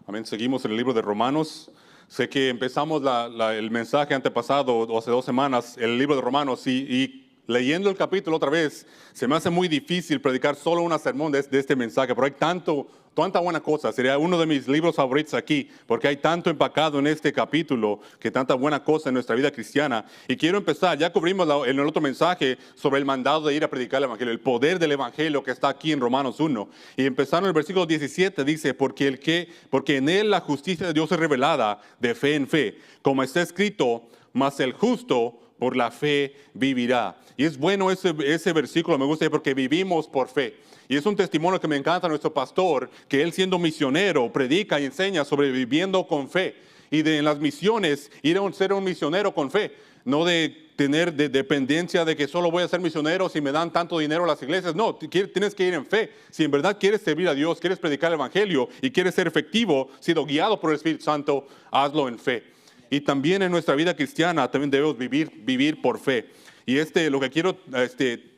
Amén. Seguimos en el libro de Romanos. Sé que empezamos el mensaje antepasado, o hace 2 semanas, el libro de Romanos, y leyendo el capítulo otra vez, se me hace muy difícil predicar solo una sermón de este mensaje, pero hay tanta buena cosa. Sería uno de mis libros favoritos aquí, porque hay tanto empacado en este capítulo, que tanta buena cosa en nuestra vida cristiana. Y quiero empezar, ya cubrimos en el otro mensaje sobre el mandado de ir a predicar el evangelio, el poder del evangelio que está aquí en Romanos 1. Y empezando en el versículo 17 dice, porque en él la justicia de Dios es revelada de fe en fe, como está escrito, mas el justo por la fe vivirá. Y es bueno ese versículo, me gusta porque vivimos por fe. Y es un testimonio que me encanta nuestro pastor, que él siendo misionero predica y enseña sobre viviendo con fe. Y en las misiones, ser un misionero con fe, no de tener dependencia de que solo voy a ser misionero si me dan tanto dinero a las iglesias. No, tienes que ir en fe. Si en verdad quieres servir a Dios, quieres predicar el evangelio y quieres ser efectivo, siendo guiado por el Espíritu Santo, hazlo en fe. Y también en nuestra vida cristiana también debemos vivir por fe. Y lo que quiero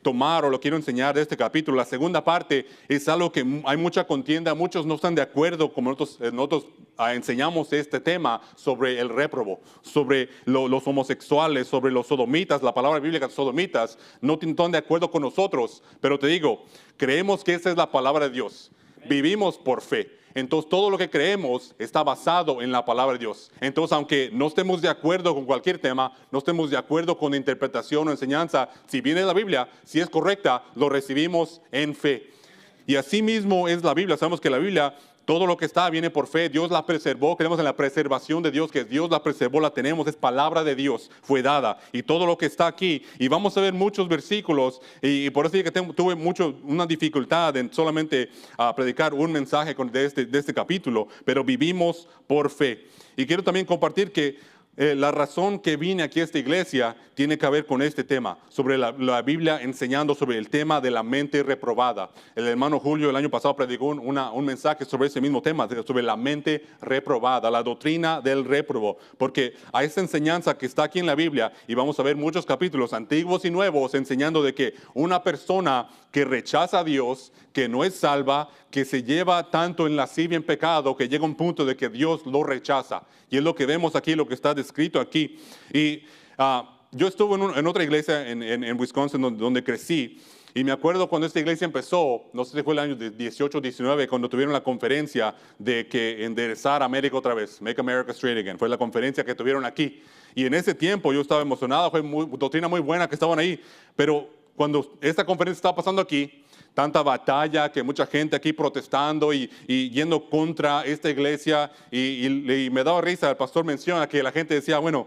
tomar o lo quiero enseñar de este capítulo, la segunda parte, es algo que hay mucha contienda, muchos no están de acuerdo, como nosotros enseñamos este tema sobre el réprobo, sobre los homosexuales, sobre los sodomitas, la palabra bíblica sodomitas, no están de acuerdo con nosotros, pero te digo, creemos que esa es la palabra de Dios, vivimos por fe. Entonces, todo lo que creemos está basado en la palabra de Dios. Entonces, aunque no estemos de acuerdo con cualquier tema, no estemos de acuerdo con interpretación o enseñanza, si viene de la Biblia, si es correcta, lo recibimos en fe. Y así mismo es la Biblia. Sabemos que la Biblia, todo lo que está viene por fe. Dios la preservó. Creemos en la preservación de Dios, que Dios la preservó, la tenemos. Es palabra de Dios, fue dada. Y todo lo que está aquí. Y vamos a ver muchos versículos. Y por eso que tuve una dificultad en solamente predicar un mensaje de este capítulo. Pero vivimos por fe. Y quiero también compartir que la razón que vine aquí a esta iglesia tiene que ver con este tema, sobre la Biblia enseñando sobre el tema de la mente reprobada. El hermano Julio el año pasado predicó un mensaje sobre ese mismo tema, sobre la mente reprobada, la doctrina del réprobo, porque a esa enseñanza que está aquí en la Biblia, y vamos a ver muchos capítulos antiguos y nuevos enseñando de que una persona que rechaza a Dios, que no es salva, que se lleva tanto en lascivia y en pecado, que llega a un punto de que Dios lo rechaza. Y es lo que vemos aquí, lo que está descrito aquí. Y yo estuve en otra iglesia en Wisconsin donde crecí. Y me acuerdo cuando esta iglesia empezó, no sé si fue el año 18 o 19, cuando tuvieron la conferencia de que enderezar América otra vez, Make America Straight Again. Fue la conferencia que tuvieron aquí. Y en ese tiempo yo estaba emocionado, fue doctrina muy buena que estaban ahí. Pero cuando esta conferencia estaba pasando aquí, tanta batalla, que mucha gente aquí protestando y yendo contra esta iglesia, y me daba risa, el pastor menciona que la gente decía, bueno,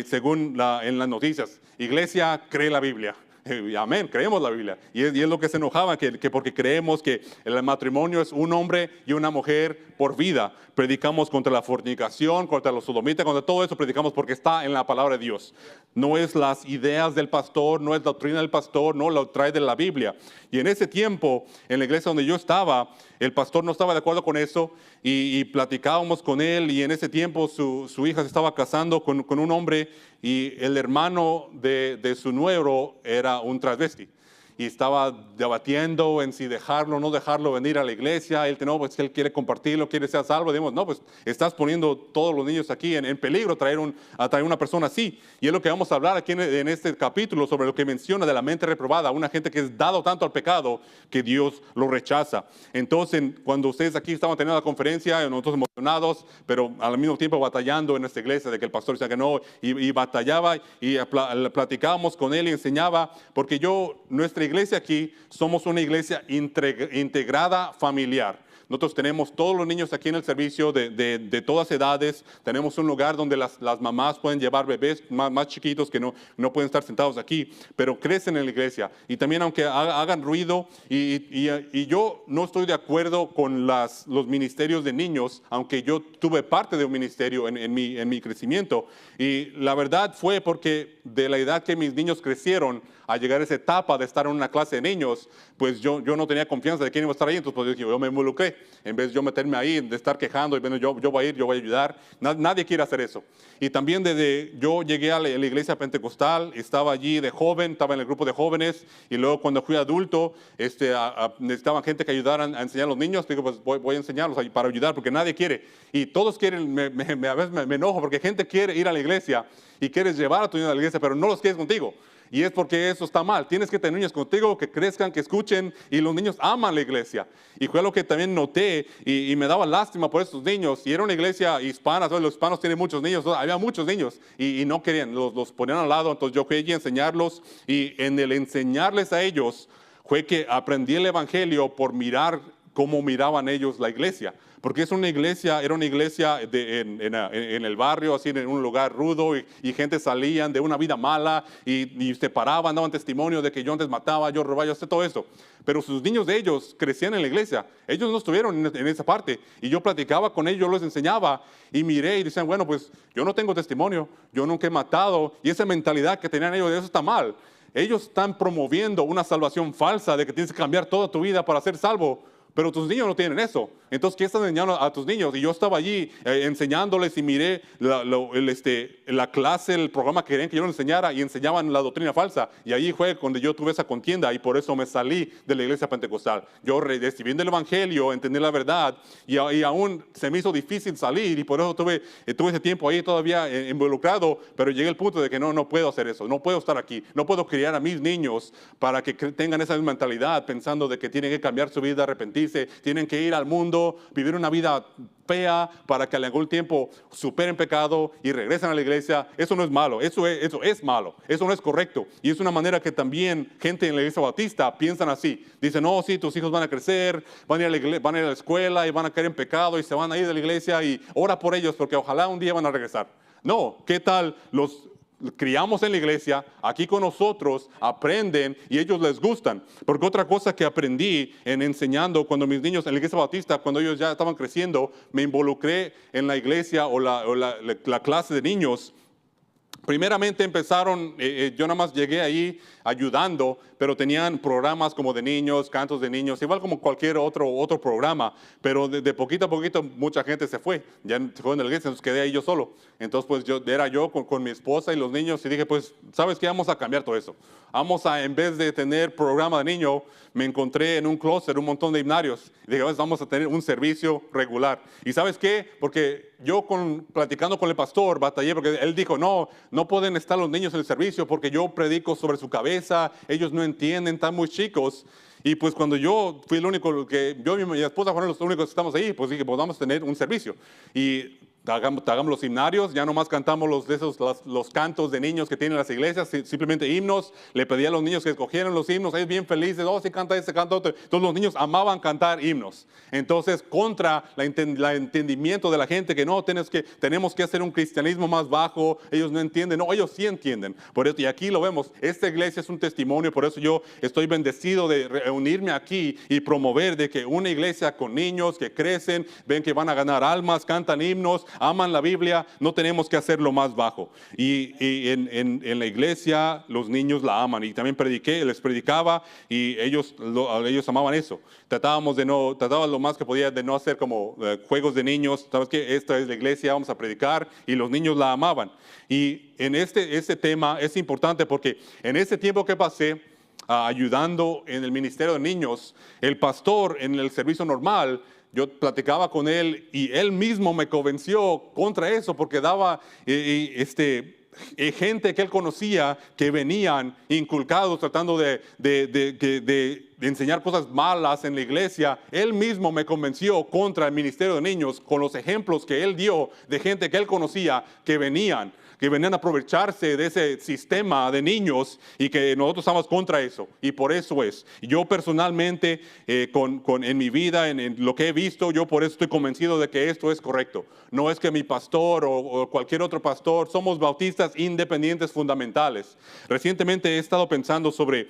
según en las noticias, iglesia cree la Biblia. Amén, creemos la Biblia. Y es lo que se enojaba, que porque creemos que el matrimonio es un hombre y una mujer por vida. Predicamos contra la fornicación, contra los sodomitas, contra todo eso predicamos porque está en la palabra de Dios. No es las ideas del pastor, no es la doctrina del pastor, no lo trae de la Biblia. Y en ese tiempo, en la iglesia donde yo estaba, el pastor no estaba de acuerdo con eso y platicábamos con él, y en ese tiempo su hija se estaba casando con un hombre, y el hermano de su nuero era un transvesti. Y estaba debatiendo en si dejarlo o no dejarlo venir a la iglesia. Él pues él quiere compartirlo, quiere ser salvo. Digamos, no, pues estás poniendo todos los niños aquí en peligro traer una persona así. Y es lo que vamos a hablar aquí en este capítulo, sobre lo que menciona de la mente reprobada. Una gente que es dado tanto al pecado que Dios lo rechaza. Entonces, cuando ustedes aquí estaban teniendo la conferencia, nosotros emocionados, pero al mismo tiempo batallando en esta iglesia de que el pastor decía que no, y batallaba, y platicábamos con él y enseñaba, porque nuestra iglesia aquí somos una iglesia integrada familiar. Nosotros tenemos todos los niños aquí en el servicio de todas edades. Tenemos un lugar donde las mamás pueden llevar bebés más chiquitos que no pueden estar sentados aquí, pero crecen en la iglesia. Y también aunque hagan ruido, y yo no estoy de acuerdo con los ministerios de niños, aunque yo tuve parte de un ministerio en mi crecimiento. Y la verdad fue porque de la edad que mis niños crecieron, a llegar a esa etapa de estar en una clase de niños, pues yo no tenía confianza de quién iba a estar ahí, entonces pues, yo me involucré. en vez de yo meterme ahí, de estar quejando, y bueno, yo voy a ir, yo voy a ayudar. Nadie quiere hacer eso. Y también desde yo llegué a la iglesia pentecostal, estaba allí de joven, estaba en el grupo de jóvenes, y luego cuando fui adulto, necesitaban gente que ayudara a enseñar a los niños. Digo, pues voy a enseñarlos para ayudar, porque nadie quiere. Y todos quieren, a veces me enojo, porque gente quiere ir a la iglesia y quieres llevar a tu niño a la iglesia, pero no los quieres contigo. Y es porque eso está mal. Tienes que tener niños contigo que crezcan, que escuchen, y los niños aman la iglesia. Y fue lo que también noté, y me daba lástima por estos niños. Y era una iglesia hispana, los hispanos tienen muchos niños, había muchos niños, y no querían, los ponían al lado. Entonces yo quería enseñarlos, y en el enseñarles a ellos fue que aprendí el evangelio por mirar cómo miraban ellos la iglesia. Porque era una iglesia en el barrio, así en un lugar rudo, y gente salían de una vida mala y se paraban, daban testimonio de que yo antes mataba, yo robaba, yo hacía todo eso. Pero sus niños de ellos crecían en la iglesia. Ellos no estuvieron en esa parte. Y yo platicaba con ellos, yo les enseñaba y miré y decían, bueno, pues yo no tengo testimonio, yo nunca he matado. Y esa mentalidad que tenían ellos, eso está mal. Ellos están promoviendo una salvación falsa de que tienes que cambiar toda tu vida para ser salvo. Pero tus niños no tienen eso. Entonces, ¿qué estás enseñando a tus niños? Y yo estaba allí enseñándoles y miré la clase, el programa que querían que yo les enseñara, y enseñaban la doctrina falsa. Y allí fue cuando yo tuve esa contienda, y por eso me salí de la iglesia pentecostal. Yo recibiendo el evangelio, entendí la verdad, y aún se me hizo difícil salir, y por eso tuve ese tiempo ahí todavía involucrado. Pero llegué al punto de que no puedo hacer eso, no puedo estar aquí, no puedo criar a mis niños para que tengan esa misma mentalidad, pensando de que tienen que cambiar su vida, arrepentirse, tienen que ir al mundo, vivir una vida fea para que en algún tiempo superen pecado y regresen a la iglesia. Eso no es malo, eso es malo, eso no es correcto. Y es una manera que también gente en la iglesia bautista piensan así. Dicen, no, sí, tus hijos van a crecer, van a ir a la escuela y van a caer en pecado y se van a ir de la iglesia, y ora por ellos porque ojalá un día van a regresar. No, ¿qué tal los criamos en la iglesia, aquí con nosotros, aprenden y ellos les gustan? Porque otra cosa que aprendí en enseñando cuando mis niños en la iglesia bautista, cuando ellos ya estaban creciendo, me involucré en la iglesia o la clase de niños. Primeramente empezaron, yo nada más llegué ahí ayudando, pero tenían programas como de niños, cantos de niños, igual como cualquier otro programa. Pero de poquito a poquito mucha gente se fue, ya se fue en la iglesia, entonces quedé ahí yo solo. Entonces pues era yo con mi esposa y los niños, y dije, pues, ¿sabes qué? Vamos a cambiar todo eso. En vez de tener programa de niño, me encontré en un closet un montón de himnarios. Y dije, vamos a tener un servicio regular. ¿Y sabes qué? Porque yo platicando con el pastor batallé, porque él dijo, no pueden estar los niños en el servicio porque yo predico sobre su cabeza, ellos no entienden, están muy chicos. Y pues cuando yo fui el único yo y mi esposa fueron los únicos que estamos ahí, pues dije, pues vamos a tener un servicio. Y hagamos los himnarios, ya nomás cantamos los cantos de niños que tienen las iglesias, simplemente himnos. Le pedí a los niños que escogieran los himnos, ellos bien felices, sí, canta este, canta otro. Todos los niños amaban cantar himnos. Entonces, contra el entendimiento de la gente que tenemos que hacer un cristianismo más bajo, ellos no entienden. No, ellos sí entienden. Por eso, y aquí lo vemos, esta iglesia es un testimonio. Por eso yo estoy bendecido de reunirme aquí y promover de que una iglesia con niños que crecen, ven que van a ganar almas, cantan himnos, aman la Biblia, no tenemos que hacerlo más bajo. Y en la iglesia los niños la aman, y también les predicaba, y ellos amaban eso. Trataba lo más que podía de no hacer como juegos de niños. ¿Sabes qué? Esta es la iglesia, vamos a predicar, y los niños la amaban. Y en este tema es importante porque en ese tiempo que pasé ayudando en el ministerio de niños, el pastor en el servicio normal, yo platicaba con él y él mismo me convenció contra eso, porque daba gente que él conocía que venían inculcados tratando de enseñar cosas malas en la iglesia. Él mismo me convenció contra el ministerio de niños con los ejemplos que él dio de gente que él conocía que venían a aprovecharse de ese sistema de niños, y que nosotros estamos contra eso. Y por eso es. Yo personalmente, en mi vida, en lo que he visto, yo por eso estoy convencido de que esto es correcto. No es que mi pastor o cualquier otro pastor, somos bautistas independientes fundamentales. Recientemente he estado pensando sobre,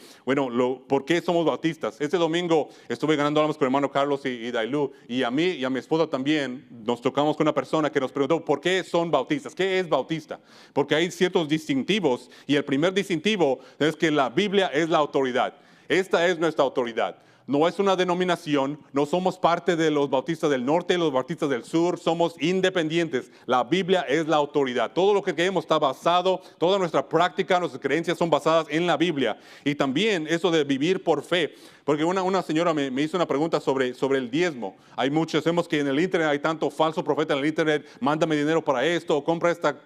¿por qué somos bautistas? Este domingo estuve ganando almas con el hermano Carlos y Dailú, y a mí y a mi esposa también nos tocamos con una persona que nos preguntó, ¿por qué son bautistas? ¿Qué es bautista? Porque hay ciertos distintivos, y el primer distintivo es que la Biblia es la autoridad. Esta es nuestra autoridad. no es una denominación, no somos parte de los bautistas del norte y los bautistas del sur, somos independientes. La Biblia es la autoridad. Todo lo que creemos está basado, toda nuestra práctica, nuestras creencias son basadas en la Biblia. Y también eso de vivir por fe. Porque una señora me hizo una pregunta sobre el diezmo. Hay muchos, vemos que en el internet hay tanto falso profeta en el internet, mándame dinero para esto, o compra esta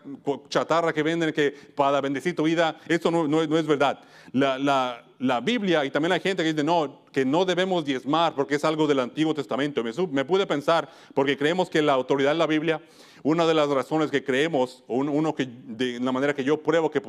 chatarra que venden que para bendecir tu vida. Esto no es verdad. La Biblia, y también hay gente que dice que no debemos diezmar porque es algo del Antiguo Testamento. Me pude pensar, porque creemos que la autoridad es la Biblia. Una de las razones que creemos, de la manera que yo pruebo que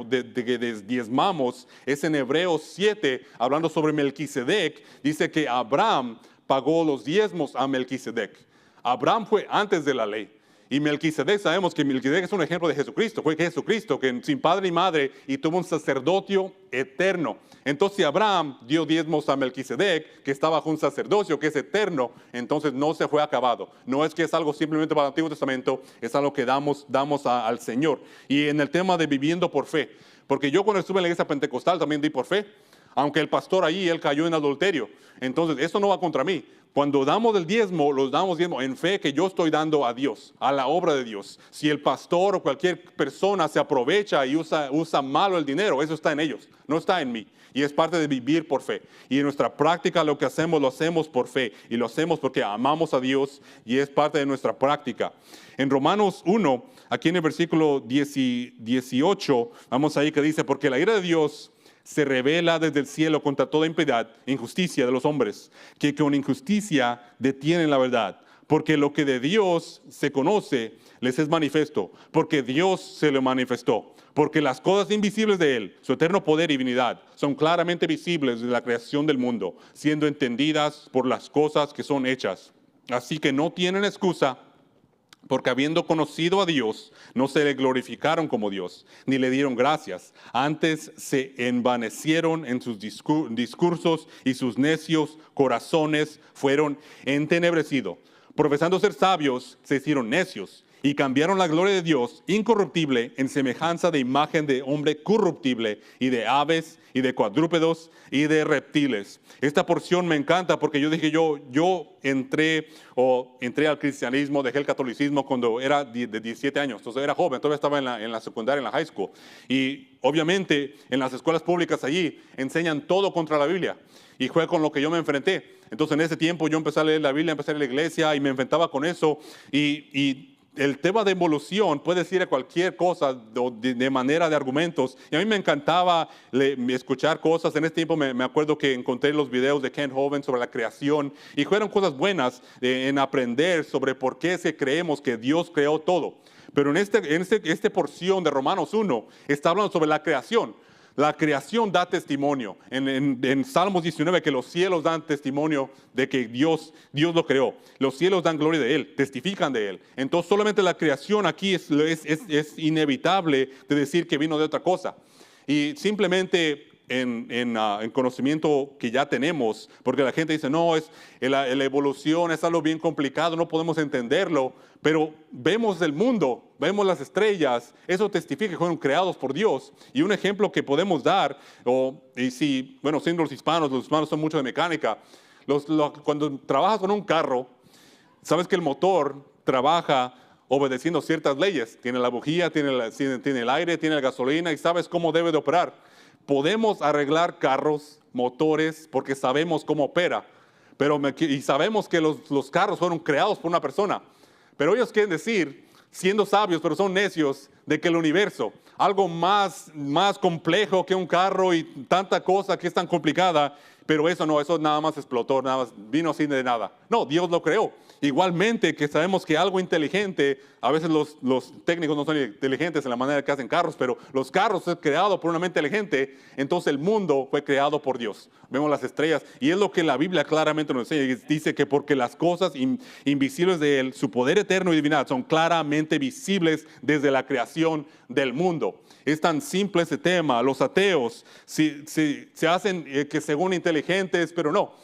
diezmamos, es en Hebreos 7, hablando sobre Melquisedec, dice que Abraham pagó los diezmos a Melquisedec. Abraham fue antes de la ley. Y Melquisedec, sabemos que Melquisedec es un ejemplo de Jesucristo. Fue Jesucristo que sin padre y madre y tuvo un sacerdocio eterno. Entonces Abraham dio diezmos a Melquisedec, que está bajo un sacerdocio que es eterno. Entonces no se fue acabado. No es que es algo simplemente para el Antiguo Testamento, es algo que damos al Señor. Y en el tema de viviendo por fe. Porque yo cuando estuve en la iglesia pentecostal también di por fe. Aunque el pastor ahí, él cayó en adulterio. Entonces, eso no va contra mí. Cuando damos el diezmo, los damos diezmo en fe que yo estoy dando a Dios, a la obra de Dios. Si el pastor o cualquier persona se aprovecha y usa malo el dinero, eso está en ellos, no está en mí. Y es parte de vivir por fe. Y en nuestra práctica lo hacemos por fe. Y lo hacemos porque amamos a Dios y es parte de nuestra práctica. En Romanos 1, aquí en el versículo 18, vamos ahí que dice, porque la ira de Dios se revela desde el cielo contra toda impiedad e injusticia de los hombres, que con injusticia detienen la verdad. Porque lo que de Dios se conoce les es manifiesto, porque Dios se lo manifestó. Porque las cosas invisibles de Él, su eterno poder y divinidad, son claramente visibles desde la creación del mundo, siendo entendidas por las cosas que son hechas. Así que no tienen excusa, porque habiendo conocido a Dios, no se le glorificaron como Dios, ni le dieron gracias. Antes se envanecieron en sus discursos y sus necios corazones fueron entenebrecidos. Profesando ser sabios, se hicieron necios y cambiaron la gloria de Dios incorruptible en semejanza de imagen de hombre corruptible y de aves y de cuadrúpedos y de reptiles. Esta porción me encanta porque yo dije, yo entré al cristianismo, dejé el catolicismo cuando era de 17 años, entonces era joven, todavía estaba en la secundaria, en la high school. Y obviamente en las escuelas públicas allí enseñan todo contra la Biblia. Y fue con lo que yo me enfrenté. Entonces en ese tiempo yo empecé a leer la Biblia, empecé a ir a la iglesia y me enfrentaba con eso. Y el tema de evolución puede decir a cualquier cosa de manera de argumentos. Y a mí me encantaba escuchar cosas. En ese tiempo me acuerdo que encontré los videos de Ken Hovind sobre la creación. Y fueron cosas buenas en aprender sobre por qué creemos que Dios creó todo. Pero en esta porción de Romanos 1 está hablando sobre la creación. La creación da testimonio. En Salmos 19 que los cielos dan testimonio de que Dios lo creó. Los cielos dan gloria de Él, testifican de Él. Entonces solamente la creación aquí es inevitable de decir que vino de otra cosa. Y simplemente en conocimiento que ya tenemos, porque la gente dice, no, la evolución es algo bien complicado, no podemos entenderlo, pero vemos el mundo, vemos las estrellas, eso testifica que fueron creados por Dios. Y un ejemplo que podemos dar, siendo los hispanos son mucho de mecánica, cuando trabajas con un carro, sabes que el motor trabaja obedeciendo ciertas leyes, tiene la bujía, tiene el aire, tiene la gasolina y sabes cómo debe de operar. Podemos arreglar carros, motores, porque sabemos cómo opera. Y sabemos que los carros fueron creados por una persona. Pero ellos quieren decir, siendo sabios, pero son necios, de que el universo, algo más complejo que un carro y tanta cosa que es tan complicada, pero eso nada más explotó, nada más vino así de nada. No, Dios lo creó. Igualmente que sabemos que algo inteligente, a veces los técnicos no son inteligentes en la manera que hacen carros, pero los carros son creados por una mente inteligente, entonces el mundo fue creado por Dios. Vemos las estrellas y es lo que la Biblia claramente nos enseña. Dice que porque las cosas invisibles de Él, su poder eterno y divinidad, son claramente visibles desde la creación del mundo. Es tan simple ese tema. Los ateos se hacen que según inteligentes, pero no.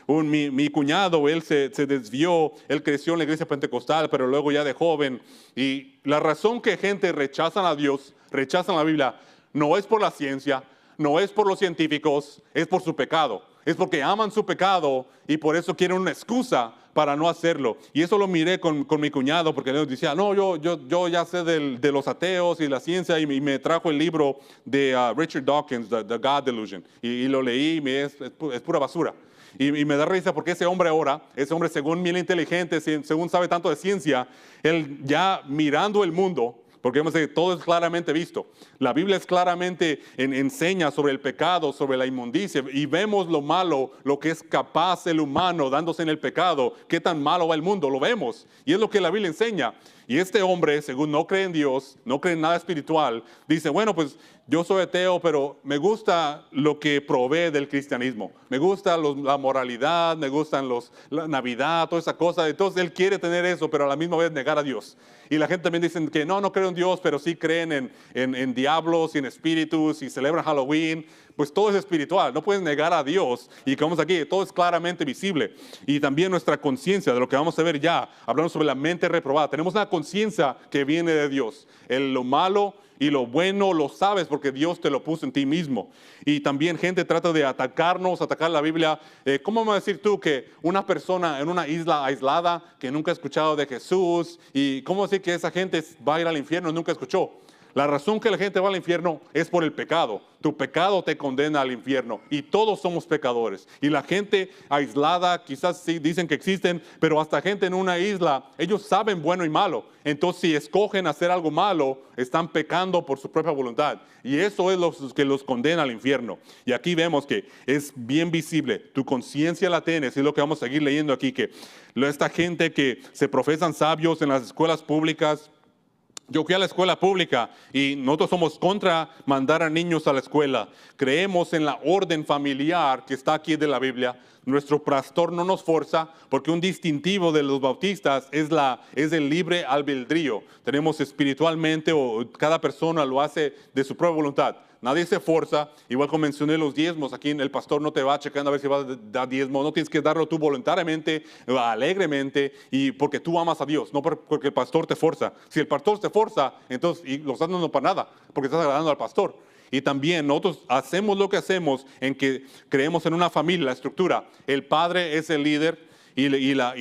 Mi cuñado, él se desvió, él creció en la iglesia pentecostal, pero luego ya de joven. Y la razón que gente rechazan a Dios, rechazan la Biblia, no es por la ciencia, no es por los científicos, es por su pecado. Es porque aman su pecado y por eso quieren una excusa para no hacerlo. Y eso lo miré con mi cuñado, porque él decía, no, yo ya sé de los ateos y la ciencia, y me trajo el libro de Richard Dawkins, The God Delusion, y lo leí, y es pura basura. Y me da risa porque ese hombre ahora, ese hombre según bien inteligente, según sabe tanto de ciencia, él ya mirando el mundo, porque vemos que todo es claramente visto. La Biblia es claramente enseña sobre el pecado, sobre la inmundicia, y vemos lo malo, lo que es capaz el humano dándose en el pecado, qué tan malo va el mundo, lo vemos. Y es lo que la Biblia enseña. Y este hombre, según no cree en Dios, no cree en nada espiritual, dice, bueno, pues yo soy ateo, pero me gusta lo que provee del cristianismo. Me gusta la moralidad, me gustan la Navidad, toda esa cosa. Entonces él quiere tener eso, pero a la misma vez negar a Dios. Y la gente también dice que no creo en Dios, pero sí creen en diablos y en espíritus y celebran Halloween. Pues todo es espiritual, no puedes negar a Dios. Y como vamos aquí, todo es claramente visible. Y también nuestra conciencia, de lo que vamos a ver ya, hablando sobre la mente reprobada. Tenemos una conciencia que viene de Dios. Lo malo y lo bueno lo sabes porque Dios te lo puso en ti mismo. Y también gente trata de atacarnos, atacar la Biblia. ¿Cómo me vas a decir tú que una persona en una isla aislada que nunca ha escuchado de Jesús, y cómo decir que esa gente va a ir al infierno y nunca escuchó? La razón que la gente va al infierno es por el pecado. Tu pecado te condena al infierno y todos somos pecadores. Y la gente aislada, quizás sí dicen que existen, pero hasta gente en una isla, ellos saben bueno y malo. Entonces si escogen hacer algo malo, están pecando por su propia voluntad. Y eso es lo que los condena al infierno. Y aquí vemos que es bien visible. Tu conciencia la tienes, y es lo que vamos a seguir leyendo aquí, que esta gente que se profesan sabios en las escuelas públicas. Yo fui a la escuela pública y nosotros somos contra mandar a niños a la escuela. Creemos en la orden familiar que está aquí de la Biblia. Nuestro pastor no nos forza, porque un distintivo de los bautistas es el libre albedrío. Tenemos espiritualmente, o cada persona lo hace de su propia voluntad. Nadie se forza. Igual como mencioné los diezmos, aquí el pastor no te va checando a ver si vas a dar diezmo. No tienes que darlo tú voluntariamente, alegremente, y porque tú amas a Dios, no porque el pastor te forza. Si el pastor te forza, entonces lo estás dando para nada, porque estás agradando al pastor. Y también nosotros hacemos lo que hacemos en que creemos en una familia, la estructura. El padre es el líder. Y la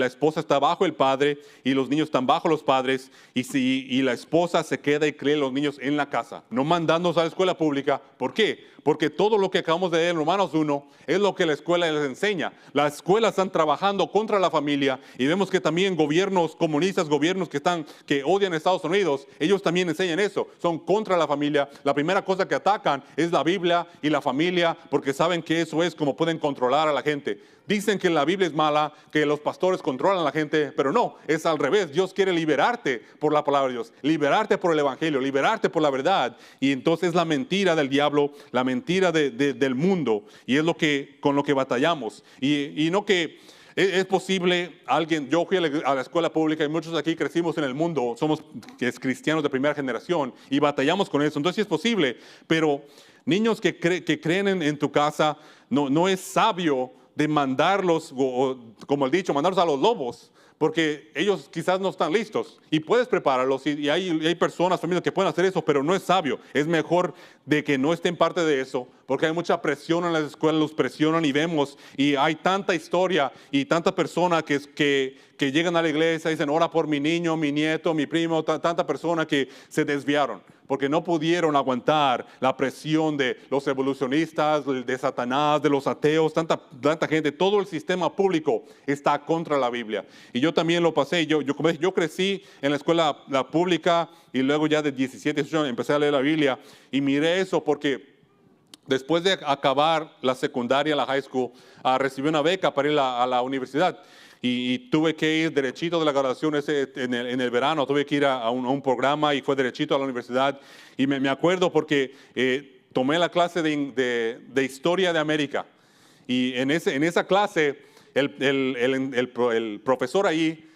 esposa está bajo el padre, y los niños están bajo los padres, y la esposa se queda y cría a los niños en la casa, no mandándonos a la escuela pública. ¿Por qué? Porque todo lo que acabamos de leer en Romanos 1 es lo que la escuela les enseña. Las escuelas están trabajando contra la familia, y vemos que también gobiernos comunistas, gobiernos que odian a Estados Unidos, ellos también enseñan eso, son contra la familia. La primera cosa que atacan es la Biblia y la familia, porque saben que eso es como pueden controlar a la gente. Dicen que la Biblia es mala, que los pastores controlan a la gente, pero no, es al revés. Dios quiere liberarte por la palabra de Dios, liberarte por el evangelio, liberarte por la verdad. Y entonces la mentira del diablo, la mentira del mundo, y es con lo que batallamos. Y no que es posible yo fui a la escuela pública, y muchos aquí crecimos en el mundo, somos cristianos de primera generación y batallamos con eso. Entonces sí es posible, pero niños que creen en tu casa, no es sabio de mandarlos, como el dicho, mandarlos a los lobos, porque ellos quizás no están listos, y puedes prepararlos, y hay personas, familias que pueden hacer eso, pero no es sabio. Es mejor de que no estén parte de eso, porque hay mucha presión en las escuelas, los presionan, y vemos, y hay tanta historia y tanta persona que llegan a la iglesia y dicen, ora por mi niño, mi nieto, mi primo, tanta persona que se desviaron, porque no pudieron aguantar la presión de los evolucionistas, de Satanás, de los ateos, tanta gente. Todo el sistema público está contra la Biblia. Y yo también lo pasé. Yo crecí en la escuela pública, y luego ya de 17, 18 empecé a leer la Biblia, y miré eso porque después de acabar la secundaria, la high school, recibí una beca para ir a la universidad. Y tuve que ir derechito de la graduación en el verano, tuve que ir a un programa, y fue derechito a la universidad. Y me acuerdo porque tomé la clase de Historia de América. Y en esa clase el profesor ahí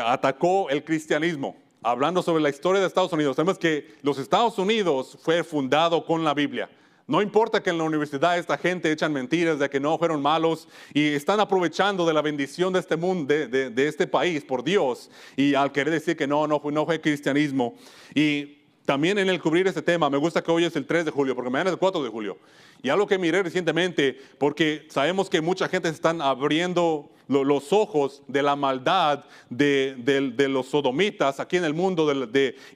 atacó el cristianismo, hablando sobre la historia de Estados Unidos. Sabemos que los Estados Unidos fue fundado con la Biblia. No importa que en la universidad esta gente echan mentiras de que no fueron malos, y están aprovechando de la bendición de este mundo, de este país, por Dios, y al querer decir que no fue cristianismo. Y También en el cubrir este tema, me gusta que hoy es el 3 de julio, porque mañana es el 4 de julio. Y algo que miré recientemente, porque sabemos que mucha gente se están abriendo los ojos de la maldad de los sodomitas aquí en el mundo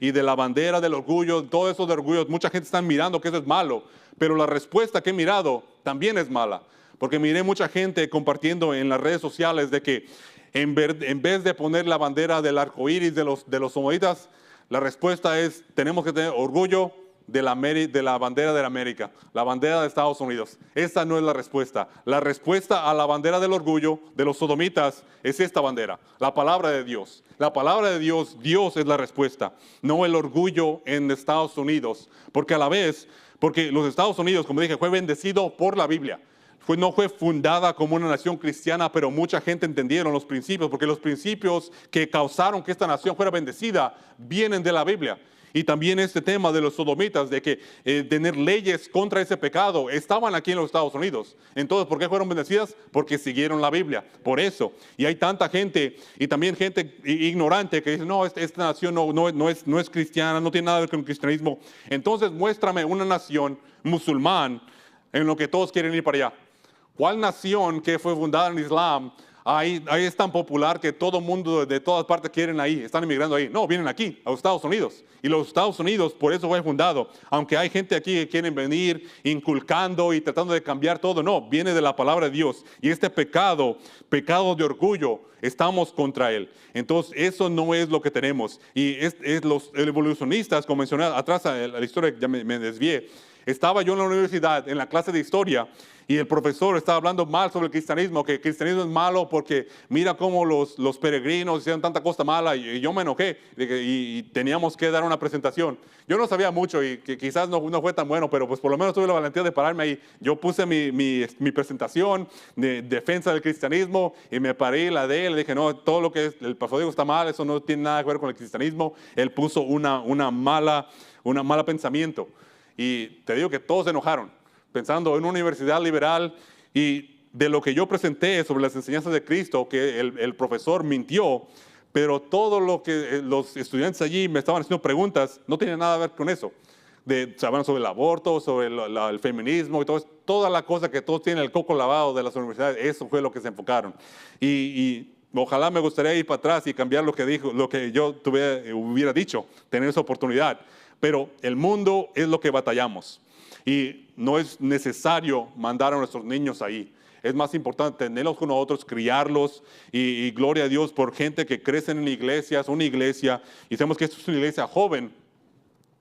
y de la bandera del orgullo, todo eso de orgullo. Mucha gente está mirando que eso es malo, pero la respuesta que he mirado también es mala. Porque miré mucha gente compartiendo en las redes sociales de que en vez de poner la bandera del arco iris de los sodomitas, la respuesta es, tenemos que tener orgullo de la bandera de América, la bandera de Estados Unidos. Esa no es la respuesta. La respuesta a la bandera del orgullo de los sodomitas es esta bandera, la palabra de Dios. La palabra de Dios, Dios es la respuesta, no el orgullo en Estados Unidos. Porque a la vez, porque los Estados Unidos, como dije, fue bendecido por la Biblia. No fue fundada como una nación cristiana, pero mucha gente entendieron los principios, porque los principios que causaron que esta nación fuera bendecida vienen de la Biblia. Y también este tema de los sodomitas, de que tener leyes contra ese pecado, estaban aquí en los Estados Unidos. Entonces, ¿por qué fueron bendecidas? Porque siguieron la Biblia, por eso. Y hay tanta gente, y también gente ignorante que dice, no, esta nación no es cristiana, no tiene nada que ver con el cristianismo. Entonces, muéstrame una nación musulmán en lo que todos quieren ir para allá. ¿Cuál nación que fue fundada en Islam ahí es tan popular que todo el mundo de todas partes quieren ahí, están emigrando ahí? No, vienen aquí, a los Estados Unidos. Y los Estados Unidos por eso fue fundado. Aunque hay gente aquí que quieren venir inculcando y tratando de cambiar todo, no, viene de la palabra de Dios. Y este pecado de orgullo, estamos contra él. Entonces, eso no es lo que tenemos. Y los evolucionistas, como mencioné atrás en la historia, ya me desvié. Estaba yo en la universidad, en la clase de historia, y el profesor estaba hablando mal sobre el cristianismo, que el cristianismo es malo porque mira cómo los peregrinos hicieron tanta cosa mala, y yo me enojé, y teníamos que dar una presentación. Yo no sabía mucho y que quizás no fue tan bueno, pero pues por lo menos tuve la valentía de pararme ahí. Yo puse mi presentación de defensa del cristianismo y me paré la de él, le dije, no, todo lo que es el pastor Diego está mal, eso no tiene nada que ver con el cristianismo. Él puso una mala pensamiento. Y te digo que todos se enojaron, pensando en una universidad liberal, y de lo que yo presenté sobre las enseñanzas de Cristo, que el profesor mintió, pero todo lo que los estudiantes allí me estaban haciendo preguntas, no tenía nada que ver con eso. Hablaban sobre el aborto, sobre el feminismo y toda la cosa que todos tienen el coco lavado de las universidades, eso fue lo que se enfocaron. Y ojalá me gustaría ir para atrás y cambiar lo que yo hubiera dicho, tener esa oportunidad. Pero el mundo es lo que batallamos y no es necesario mandar a nuestros niños ahí. Es más importante tenerlos con nosotros, criarlos y gloria a Dios por gente que crece en iglesias, una iglesia, y sabemos que esto es una iglesia joven.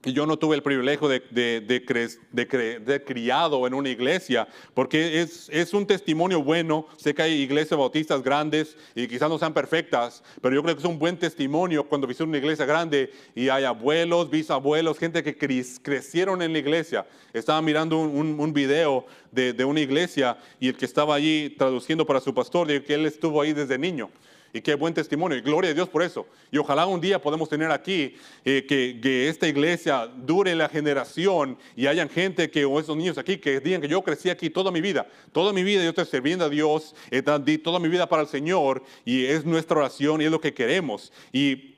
Y yo no tuve el privilegio de criado en una iglesia, porque es un testimonio bueno. Sé que hay iglesias bautistas grandes y quizás no sean perfectas, pero yo creo que es un buen testimonio cuando visito una iglesia grande y hay abuelos, bisabuelos, gente que crecieron en la iglesia. Estaba mirando un video de una iglesia y el que estaba allí traduciendo para su pastor, dijo que él estuvo ahí desde niño. Y qué buen testimonio, y gloria a Dios por eso. Y ojalá un día podamos tener aquí que esta iglesia dure la generación y hayan gente o esos niños aquí que digan que yo crecí aquí toda mi vida yo estoy sirviendo a Dios, di toda mi vida para el Señor, y es nuestra oración y es lo que queremos. Y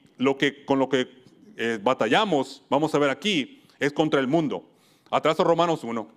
con lo que batallamos, vamos a ver aquí, es contra el mundo. Atrás de Romanos 1.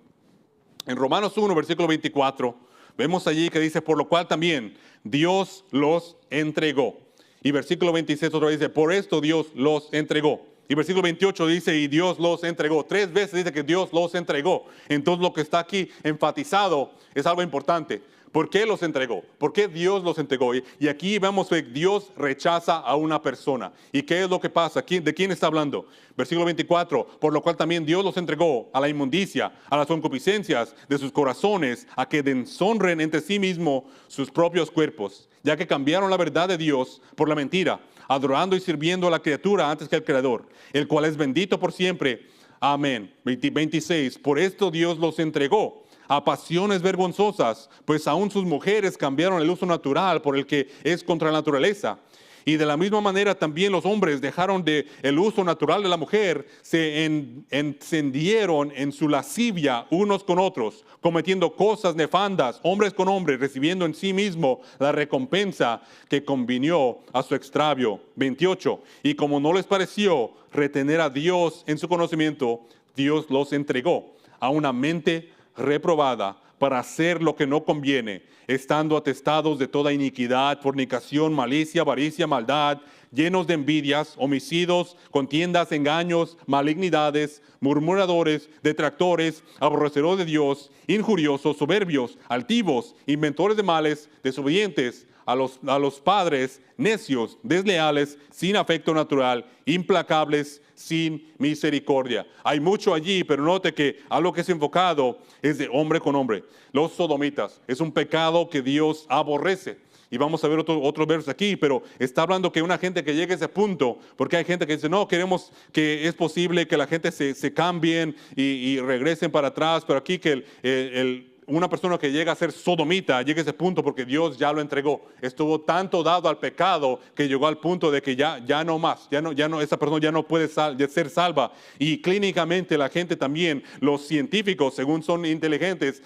En Romanos 1, versículo 24, vemos allí que dice, por lo cual también Dios los entregó. Y versículo 26 otra vez dice, por esto Dios los entregó. Y versículo 28 dice, y Dios los entregó. 3 veces dice que Dios los entregó. Entonces lo que está aquí enfatizado es algo importante. ¿Por qué los entregó? ¿Por qué Dios los entregó? Y aquí vemos que Dios rechaza a una persona. ¿Y qué es lo que pasa? ¿De quién está hablando? Versículo 24, por lo cual también Dios los entregó a la inmundicia, a las concupiscencias de sus corazones, a que deshonren entre sí mismos sus propios cuerpos, ya que cambiaron la verdad de Dios por la mentira, adorando y sirviendo a la criatura antes que al Creador, el cual es bendito por siempre. Amén. 26, por esto Dios los entregó a pasiones vergonzosas, pues aún sus mujeres cambiaron el uso natural por el que es contra la naturaleza, Y de la misma manera también los hombres dejaron el uso natural de la mujer, se encendieron en su lascivia unos con otros, cometiendo cosas nefandas, hombres con hombres, recibiendo en sí mismo la recompensa que convinió a su extravio. 28. Y como no les pareció retener a Dios en su conocimiento, Dios los entregó a una mente reprobada para hacer lo que no conviene, estando atestados de toda iniquidad, fornicación, malicia, avaricia, maldad, llenos de envidias, homicidios, contiendas, engaños, malignidades, murmuradores, detractores, aborrecedores de Dios, injuriosos, soberbios, altivos, inventores de males, desobedientes a los padres, necios, desleales, sin afecto natural, implacables, sin misericordia. Hay mucho allí, pero note que algo que es enfocado es de hombre con hombre. Los sodomitas es un pecado que Dios aborrece. Y vamos a ver otros versos aquí, pero está hablando que una gente que llegue a ese punto, porque hay gente que dice, no, queremos que es posible que la gente se cambien y regresen para atrás, pero aquí que una persona que llega a ser sodomita llega a ese punto porque Dios ya lo entregó. Estuvo tanto dado al pecado que llegó al punto de que ya no más, esa persona ya no puede ser salva. Y clínicamente la gente también, los científicos, según son inteligentes,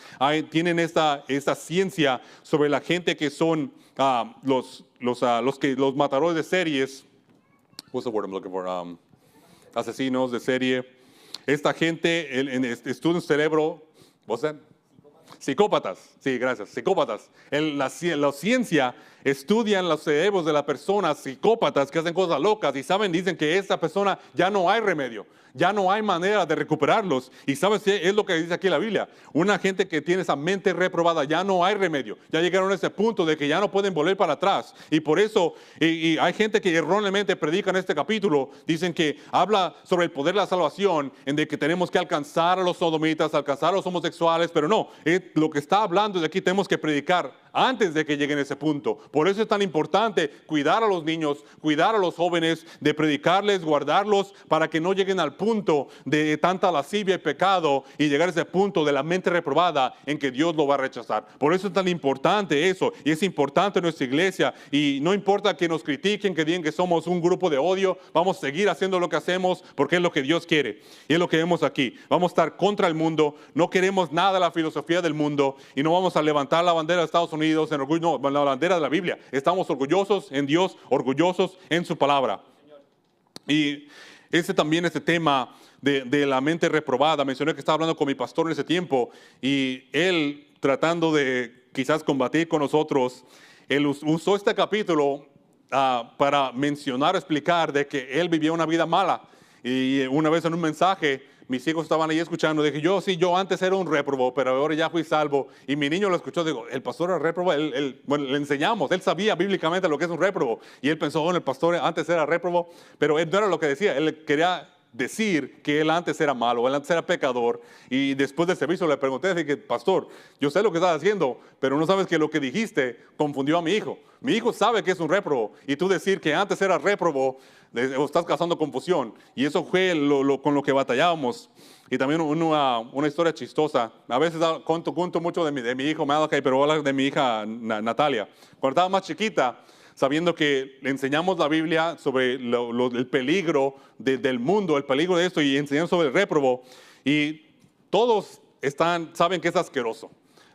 tienen esta ciencia sobre la gente que son los matadores de series. What's the word I'm looking for? Asesinos de serie. Esta gente estudia un cerebro. What's that? Psicópatas, sí, gracias, psicópatas. La ciencia estudian los cerebros de las personas psicópatas que hacen cosas locas y dicen que esa persona ya no hay remedio, ya no hay manera de recuperarlos. Y sabes, es lo que dice aquí la Biblia. Una gente que tiene esa mente reprobada, ya no hay remedio. Ya llegaron a ese punto de que ya no pueden volver para atrás. Y por eso, y hay gente que erróneamente predica en este capítulo, dicen que habla sobre el poder de la salvación, en de que tenemos que alcanzar a los sodomitas, alcanzar a los homosexuales, pero no, lo que está hablando de aquí tenemos que predicar antes de que lleguen a ese punto. Por eso es tan importante cuidar a los niños, cuidar a los jóvenes, de predicarles, guardarlos, para que no lleguen al punto de tanta lascivia y pecado y llegar a ese punto de la mente reprobada en que Dios lo va a rechazar. Por eso es tan importante eso, y es importante en nuestra iglesia, y no importa que nos critiquen, que digan que somos un grupo de odio, vamos a seguir haciendo lo que hacemos porque es lo que Dios quiere, y es lo que vemos aquí. Vamos a estar contra el mundo, no queremos nada de la filosofía del mundo, y no vamos a levantar la bandera de Estados Unidos en orgullo, no, la bandera de la Biblia. Estamos orgullosos en Dios, orgullosos en su palabra. Y también este tema de la mente reprobada, mencioné que estaba hablando con mi pastor en ese tiempo, y él tratando de quizás combatir con nosotros, él usó este capítulo para mencionar, explicar de que él vivía una vida mala. Y una vez en un mensaje, mis hijos estaban ahí escuchando, dije, yo antes era un réprobo, pero ahora ya fui salvo. Y mi niño lo escuchó, digo, el pastor era réprobo, bueno, le enseñamos, él sabía bíblicamente lo que es un réprobo. Y él pensó, el pastor antes era réprobo, pero él no era lo que decía, él quería decir que él antes era malo, él antes era pecador. Y después del servicio le pregunté, dije, pastor, yo sé lo que estás haciendo, pero no sabes que lo que dijiste confundió a mi hijo. Mi hijo sabe que es un réprobo, y tú decir que antes era réprobo, estás causando confusión. Y eso fue con lo que batallábamos. Y también una historia chistosa. A veces cuento mucho de mi hijo Malachi, pero hablo de mi hija Natalia. Cuando estaba más chiquita, sabiendo que le enseñamos la Biblia sobre el peligro del mundo, el peligro de esto, y enseñamos sobre el réprobo, y todos saben que es asqueroso.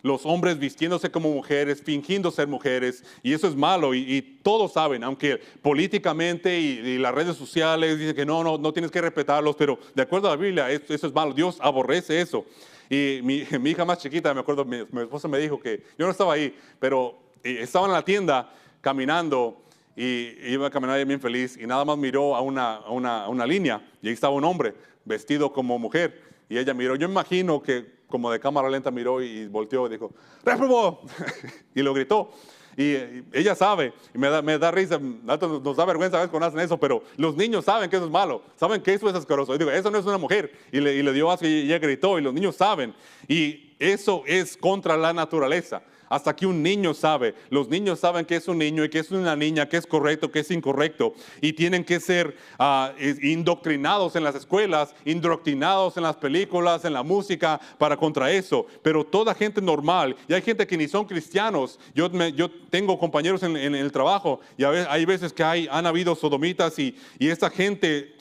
Los hombres vistiéndose como mujeres, fingiendo ser mujeres, y eso es malo, y todos saben, aunque políticamente y las redes sociales dicen que no tienes que respetarlos, pero de acuerdo a la Biblia, eso es malo. Dios aborrece eso. Y mi hija más chiquita, me acuerdo, mi esposa me dijo que yo no estaba ahí, pero estaba en la tienda caminando, y iba a caminar bien feliz, y nada más miró a una línea, y ahí estaba un hombre vestido como mujer, y ella miró. Yo me imagino que como de cámara lenta miró y volteó y dijo, ¡réprobo! Y lo gritó. Y ella sabe, y me da risa, nos da vergüenza a veces cuando hacen eso, pero los niños saben que eso es malo, saben que eso es asqueroso. Y digo, eso no es una mujer. Y le dio asco y ella gritó, y los niños saben. Y eso es contra la naturaleza. hasta que un niño sabe. Los niños saben que es un niño y que es una niña, que es correcto, que es incorrecto. Y tienen que ser indoctrinados en las escuelas, indoctrinados en las películas, en la música, para contra eso. Pero toda gente normal, y hay gente que ni son cristianos. Yo tengo compañeros en el trabajo y hay veces que han habido sodomitas y esta gente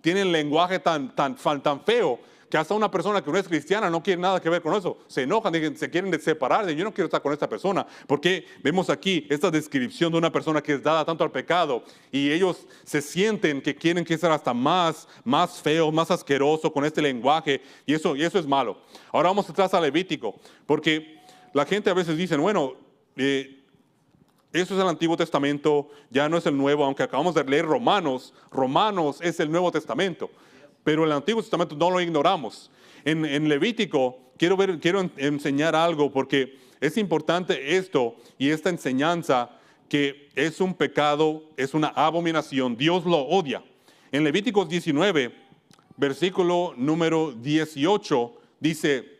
tienen lenguaje tan feo que hasta una persona que no es cristiana no quiere nada que ver con eso. Se enojan, se quieren separar. Yo no quiero estar con esta persona. Porque vemos aquí esta descripción de una persona que es dada tanto al pecado y ellos se sienten que quieren que sea hasta más feo, más asqueroso con este lenguaje y eso es malo. Ahora vamos atrás a Levítico, porque la gente a veces dice, bueno, eso es el Antiguo Testamento, ya no es el Nuevo, aunque acabamos de leer Romanos es el Nuevo Testamento. Pero el Antiguo Testamento no lo ignoramos. En Levítico quiero enseñar algo porque es importante esto y esta enseñanza que es un pecado, es una abominación. Dios lo odia. En Levíticos 19, versículo número 18, dice,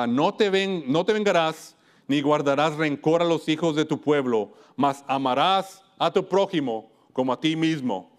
no te vengarás ni guardarás rencor a los hijos de tu pueblo, mas amarás a tu prójimo como a ti mismo.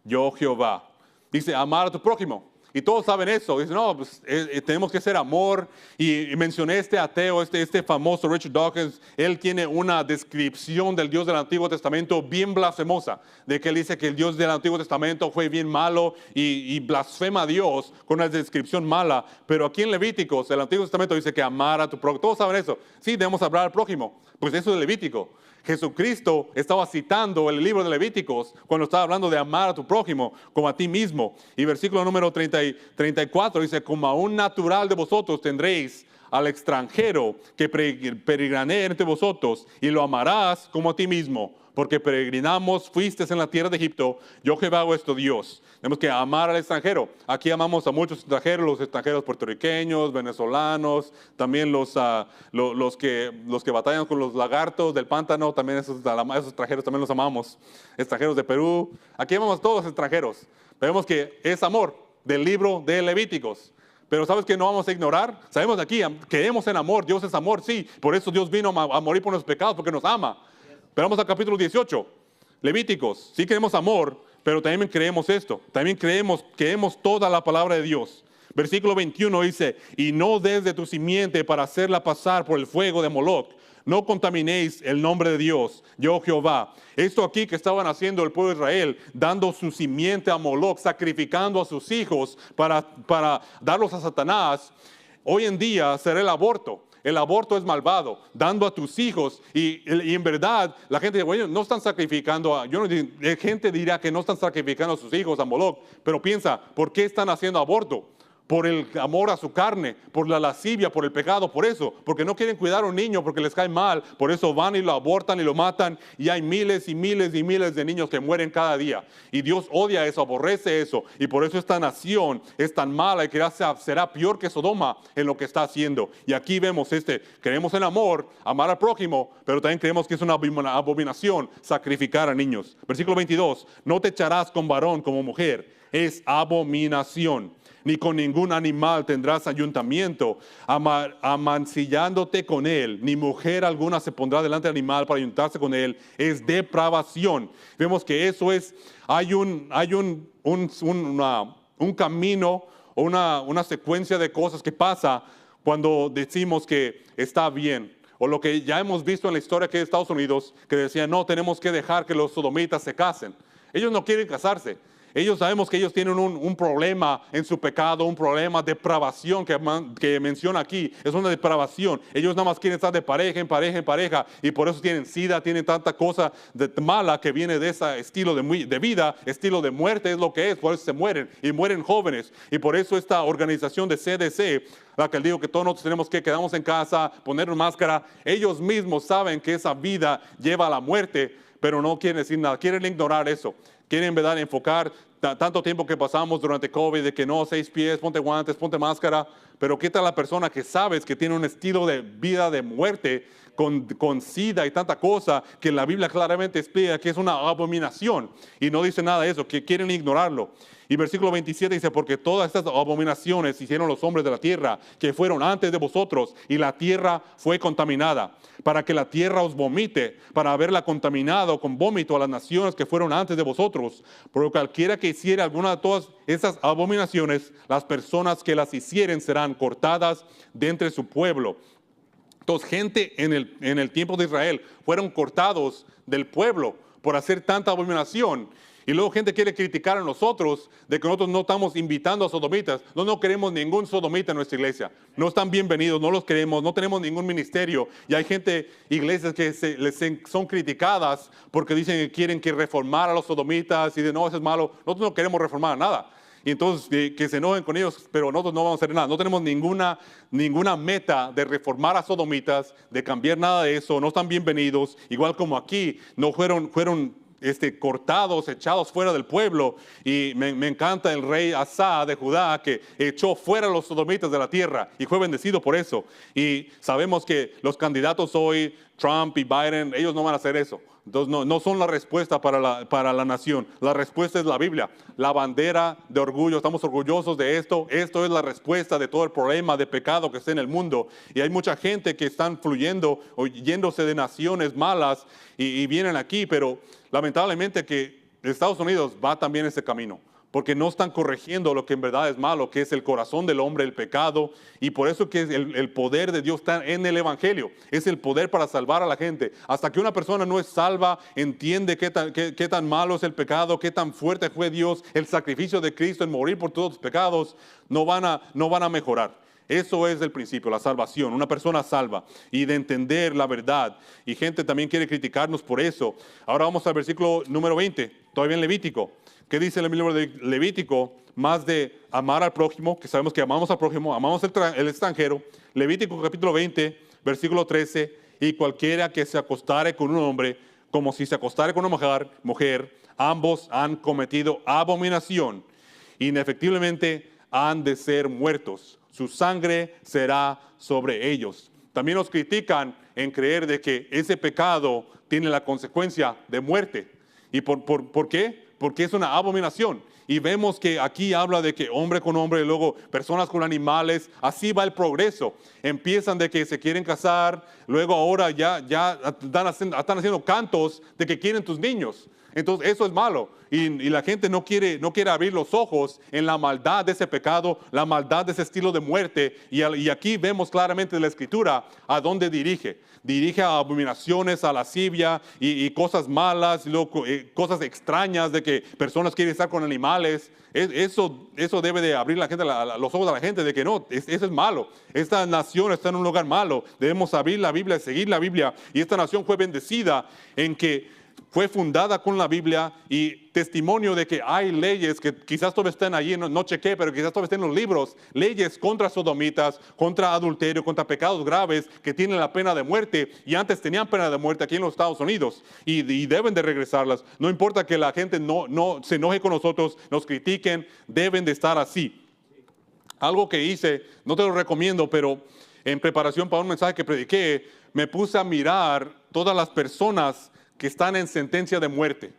Yo Jehová. Dice, amar a tu prójimo. Y todos saben eso. Dicen, no, pues, tenemos que ser amor. Y mencioné este ateo, este famoso Richard Dawkins. Él tiene una descripción del Dios del Antiguo Testamento bien blasfemosa. De que él dice que el Dios del Antiguo Testamento fue bien malo y blasfema a Dios con una descripción mala. Pero aquí en Levíticos, el Antiguo Testamento dice que amar a tu prójimo. Todos saben eso. Sí, debemos hablar al prójimo. Pues eso es Levítico. Jesucristo estaba citando el libro de Levíticos cuando estaba hablando de amar a tu prójimo como a ti mismo. Y versículo número 34 dice, como a un natural de vosotros tendréis al extranjero que peregriné entre vosotros y lo amarás como a ti mismo. Porque peregrinamos, fuiste en la tierra de Egipto, yo Jehová vuestro Dios. Tenemos que amar al extranjero. Aquí amamos a muchos extranjeros, los extranjeros puertorriqueños, venezolanos, también los que batallan con los lagartos del pántano, también esos extranjeros también los amamos. Extranjeros de Perú, aquí amamos a todos los extranjeros. Vemos que es amor del libro de Levíticos. Pero ¿sabes qué no vamos a ignorar? Sabemos aquí, creemos en amor, Dios es amor, sí. Por eso Dios vino a morir por nuestros pecados, porque nos ama. Pero vamos al capítulo 18, Levíticos. Sí creemos amor, pero también creemos esto. También creemos toda la palabra de Dios. Versículo 21 dice, y no des de tu simiente para hacerla pasar por el fuego de Moloc. No contaminéis el nombre de Dios, yo Jehová. Esto aquí que estaban haciendo el pueblo de Israel, dando su simiente a Moloc, sacrificando a sus hijos para darlos a Satanás, hoy en día será el aborto. El aborto es malvado, dando a tus hijos. Y en verdad, la gente dice, bueno, no están sacrificando, la gente dirá que no están sacrificando a sus hijos a Moloc, pero piensa, ¿por qué están haciendo aborto? Por el amor a su carne, por la lascivia, por el pecado, por eso, porque no quieren cuidar a un niño, porque les cae mal, por eso van y lo abortan y lo matan, y hay miles y miles y miles de niños que mueren cada día, y Dios odia eso, aborrece eso, y por eso esta nación es tan mala y que será peor que Sodoma en lo que está haciendo. Y aquí vemos creemos en amor, amar al prójimo, pero también creemos que es una abominación sacrificar a niños. Versículo 22, no te echarás con varón como mujer, es abominación. Ni con ningún animal tendrás ayuntamiento, amancillándote con él, ni mujer alguna se pondrá delante del animal para ayuntarse con él, es depravación. Vemos que eso hay un camino o una secuencia de cosas que pasa cuando decimos que está bien. O lo que ya hemos visto en la historia aquí de Estados Unidos, que decían, no, tenemos que dejar que los sodomitas se casen. Ellos no quieren casarse. Ellos sabemos que ellos tienen un problema en su pecado, un problema de depravación que menciona aquí. Es una depravación. Ellos nada más quieren estar de pareja en pareja en pareja y por eso tienen sida, tienen tanta cosa mala que viene de ese estilo de vida, estilo de muerte es lo que es, por eso se mueren y mueren jóvenes. Y por eso esta organización de CDC, la que digo que todos nosotros tenemos que quedarnos en casa, ponernos máscara, ellos mismos saben que esa vida lleva a la muerte, pero no quieren decir nada, quieren ignorar eso. Quieren, ¿verdad?, enfocar tanto tiempo que pasamos durante COVID de que no, 6 pies, ponte guantes, ponte máscara. Pero ¿qué tal la persona que sabes que tiene un estilo de vida de muerte con sida y tanta cosa que la Biblia claramente explica que es una abominación. Y no dice nada de eso, que quieren ignorarlo. Y versículo 27 dice, porque todas estas abominaciones hicieron los hombres de la tierra que fueron antes de vosotros, y la tierra fue contaminada, para que la tierra os vomite, para haberla contaminado con vómito a las naciones que fueron antes de vosotros. Pero cualquiera que hiciere alguna de todas esas abominaciones, las personas que las hicieren serán cortadas de entre su pueblo. Entonces, gente en el tiempo de Israel fueron cortados del pueblo por hacer tanta abominación. Y luego gente quiere criticar a nosotros de que nosotros no estamos invitando a sodomitas. No queremos ningún sodomita en nuestra iglesia. No están bienvenidos, no los queremos, no tenemos ningún ministerio. Y hay iglesias que son criticadas porque dicen que quieren que reformar a los sodomitas y de no, eso es malo. Nosotros no queremos reformar nada. Y entonces que se enojen con ellos, pero nosotros no vamos a hacer nada. No tenemos ninguna meta de reformar a sodomitas, de cambiar nada de eso. No están bienvenidos. Igual como aquí, no fueron cortados, echados fuera del pueblo. Y me encanta el rey Asa de Judá, que echó fuera a los sodomitas de la tierra y fue bendecido por eso. Y sabemos que los candidatos hoy, Trump y Biden, ellos no van a hacer eso. Entonces no son la respuesta para la nación. La respuesta es la Biblia, la bandera de orgullo. Estamos orgullosos de esto. Esto es la respuesta de todo el problema de pecado que está en el mundo. Y hay mucha gente que están fluyendo o yéndose de naciones malas y vienen aquí, pero lamentablemente que Estados Unidos va también ese camino, porque no están corrigiendo lo que en verdad es malo, que es el corazón del hombre, el pecado. Y por eso que el poder de Dios está en el Evangelio. Es el poder para salvar a la gente. Hasta que una persona no es salva, entiende qué tan malo es el pecado, qué tan fuerte fue Dios, el sacrificio de Cristo en morir por todos los pecados, no van a mejorar. Eso es el principio, la salvación, una persona salva y de entender la verdad. Y gente también quiere criticarnos por eso. Ahora vamos al versículo número 20, todavía en Levítico. ¿Qué dice el libro de Levítico? Más de amar al prójimo, que sabemos que amamos al prójimo, amamos el extranjero. Levítico capítulo 20, versículo 13, y cualquiera que se acostare con un hombre, como si se acostare con una mujer, ambos han cometido abominación, inefectiblemente han de ser muertos. Su sangre será sobre ellos. También nos critican en creer de que ese pecado tiene la consecuencia de muerte. ¿Y por qué? Porque es una abominación. Y vemos que aquí habla de que hombre con hombre, luego personas con animales, así va el progreso. Empiezan de que se quieren casar, luego ahora ya están haciendo cantos de que quieren tus niños. Entonces eso es malo y la gente no quiere abrir los ojos en la maldad de ese pecado, la maldad de ese estilo de muerte. Y aquí vemos claramente en la Escritura a dónde dirige. Dirige a abominaciones, a lascivia y cosas malas, y luego, cosas extrañas de que personas quieren estar con animales. Eso debe de abrir los ojos a la gente de que no, eso es malo. Esta nación está en un lugar malo. Debemos abrir la Biblia, seguir la Biblia. Y esta nación fue bendecida en que fue fundada con la Biblia y testimonio de que hay leyes que quizás todavía están allí, no chequé, pero quizás todavía están en los libros, leyes contra sodomitas, contra adulterio, contra pecados graves que tienen la pena de muerte y antes tenían pena de muerte aquí en los Estados Unidos y deben de regresarlas. No importa que la gente no se enoje con nosotros, nos critiquen, deben de estar así. Algo que hice, no te lo recomiendo, pero en preparación para un mensaje que prediqué, me puse a mirar todas las personas que están en sentencia de muerte.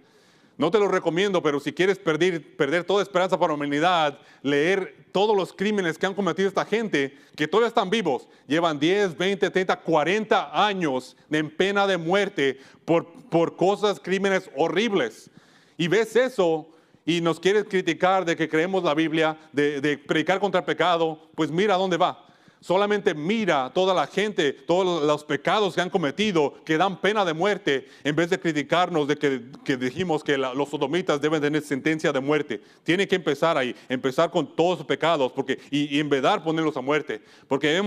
No te lo recomiendo, pero si quieres perder toda esperanza para la humanidad, leer todos los crímenes que han cometido esta gente, que todavía están vivos, llevan 10, 20, 30, 40 años en pena de muerte por crímenes horribles. Y ves eso y nos quieres criticar de que creemos la Biblia, de predicar contra el pecado, pues mira dónde va. Solamente mira toda la gente, todos los pecados que han cometido, que dan pena de muerte, en vez de criticarnos de que dijimos que los sodomitas deben tener sentencia de muerte. Tiene que empezar ahí, empezar con todos sus pecados y en verdad ponerlos a muerte. Porque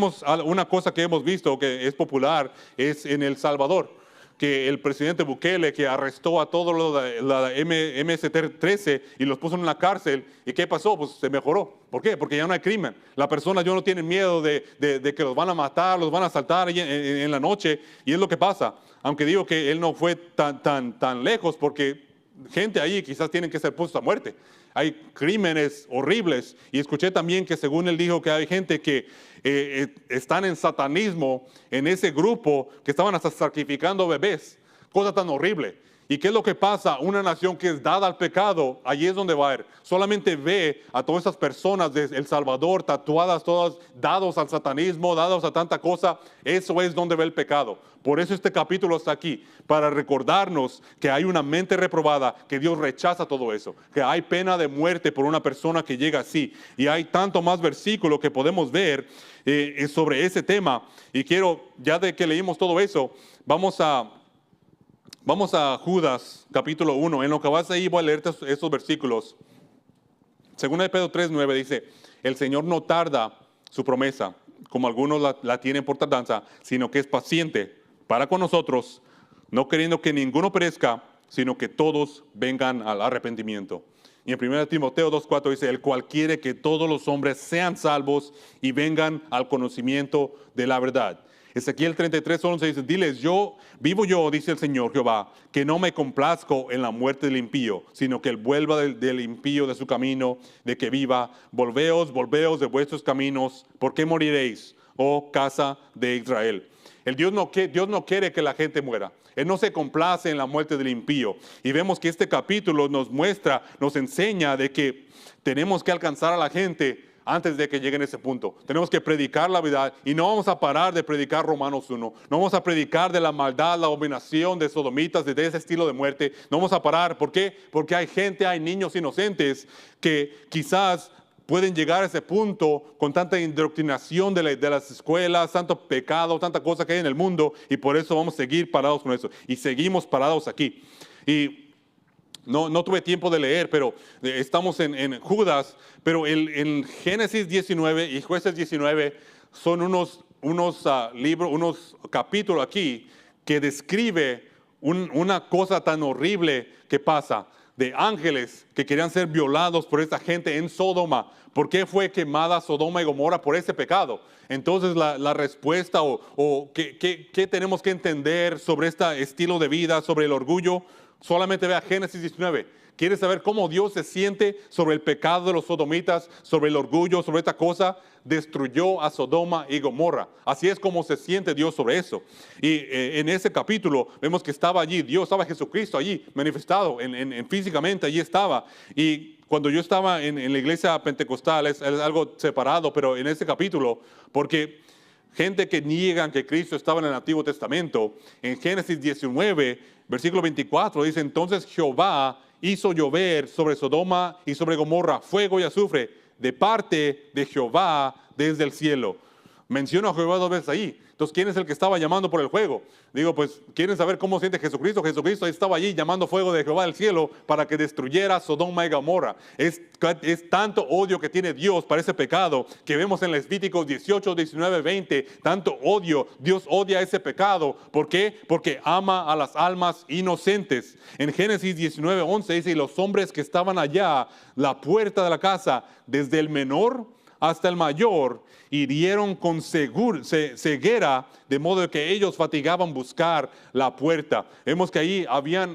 una cosa que hemos visto que es popular es en El Salvador, que el presidente Bukele, que arrestó a todos los de la MS-13 y los puso en la cárcel. ¿Y qué pasó? Pues se mejoró. ¿Por qué? Porque ya no hay crimen. Las personas ya no tienen miedo de que los van a matar, los van a asaltar en la noche. Y es lo que pasa. Aunque digo que él no fue tan lejos, porque gente ahí quizás tienen que ser puestos a muerte. hay crímenes horribles. Y escuché también que según él dijo que hay gente que están en satanismo, en ese grupo, que estaban hasta sacrificando bebés. Cosa tan horrible. ¿Y qué es lo que pasa? Una nación que es dada al pecado, allí es donde va a ir. Solamente ve a todas esas personas de El Salvador tatuadas, todas dados al satanismo, dados a tanta cosa. Eso es donde ve el pecado. Por eso este capítulo está aquí, para recordarnos que hay una mente reprobada, que Dios rechaza todo eso, que hay pena de muerte por una persona que llega así. Y hay tanto más versículos que podemos ver sobre ese tema. Y quiero, ya de que leímos todo eso, Vamos a Judas, capítulo 1. En lo que vas ahí voy a leer estos versículos. Según de Pedro 3:9 dice, el Señor no tarda su promesa, como algunos la tienen por tardanza, sino que es paciente para con nosotros, no queriendo que ninguno perezca, sino que todos vengan al arrepentimiento. Y en 1 Timoteo 2:4 dice, el cual quiere que todos los hombres sean salvos y vengan al conocimiento de la verdad. Ezequiel 33:11 dice, diles, vivo yo, dice el Señor Jehová, que no me complazco en la muerte del impío, sino que él vuelva del impío de su camino, de que viva. Volveos de vuestros caminos, ¿por qué moriréis, oh casa de Israel? Dios no quiere que la gente muera. Él no se complace en la muerte del impío. Y vemos que este capítulo nos enseña de que tenemos que alcanzar a la gente antes de que lleguen a ese punto. Tenemos que predicar la verdad y no vamos a parar de predicar Romanos 1. No vamos a predicar de la maldad, la abominación de sodomitas, de ese estilo de muerte. No vamos a parar. ¿Por qué? Porque hay niños inocentes que quizás pueden llegar a ese punto con tanta indoctrinación de las escuelas, tanto pecado, tanta cosa que hay en el mundo, y por eso vamos a seguir parados con eso. Y seguimos parados aquí. Y no tuve tiempo de leer, pero estamos en Judas, pero en Génesis 19 y Jueces 19 son unos libros, unos capítulos aquí que describe una cosa tan horrible que pasa, de ángeles que querían ser violados por esta gente en Sodoma. ¿Por qué fue quemada Sodoma y Gomorra? Por ese pecado. Entonces la respuesta o ¿qué tenemos que entender sobre este estilo de vida, sobre el orgullo? Solamente vea Génesis 19. ¿Quieres saber cómo Dios se siente sobre el pecado de los sodomitas, sobre el orgullo, sobre esta cosa? Destruyó a Sodoma y Gomorra. Así es como se siente Dios sobre eso. Y en ese capítulo vemos que estaba allí, estaba Jesucristo allí, manifestado físicamente, allí estaba. Y cuando yo estaba en la iglesia pentecostal, es algo separado, pero en ese capítulo, porque gente que niegan que Cristo estaba en el Antiguo Testamento, en Génesis 19, versículo 24, dice, entonces Jehová hizo llover sobre Sodoma y sobre Gomorra fuego y azufre de parte de Jehová desde el cielo. Menciono a Jehová 2 veces ahí. Entonces, ¿quién es el que estaba llamando por el fuego? Digo, pues, ¿quieren saber cómo siente Jesucristo? Jesucristo estaba allí llamando fuego de Jehová del cielo para que destruyera Sodoma y Gomorra. Es tanto odio que tiene Dios para ese pecado que vemos en Levíticos 18, 19, 20. Tanto odio. Dios odia ese pecado. ¿Por qué? Porque ama a las almas inocentes. En Génesis 19, 11 dice, y los hombres que estaban allá, la puerta de la casa, desde el menor hasta el mayor, hirieron con ceguera, de modo que ellos fatigaban buscar la puerta. Vemos que ahí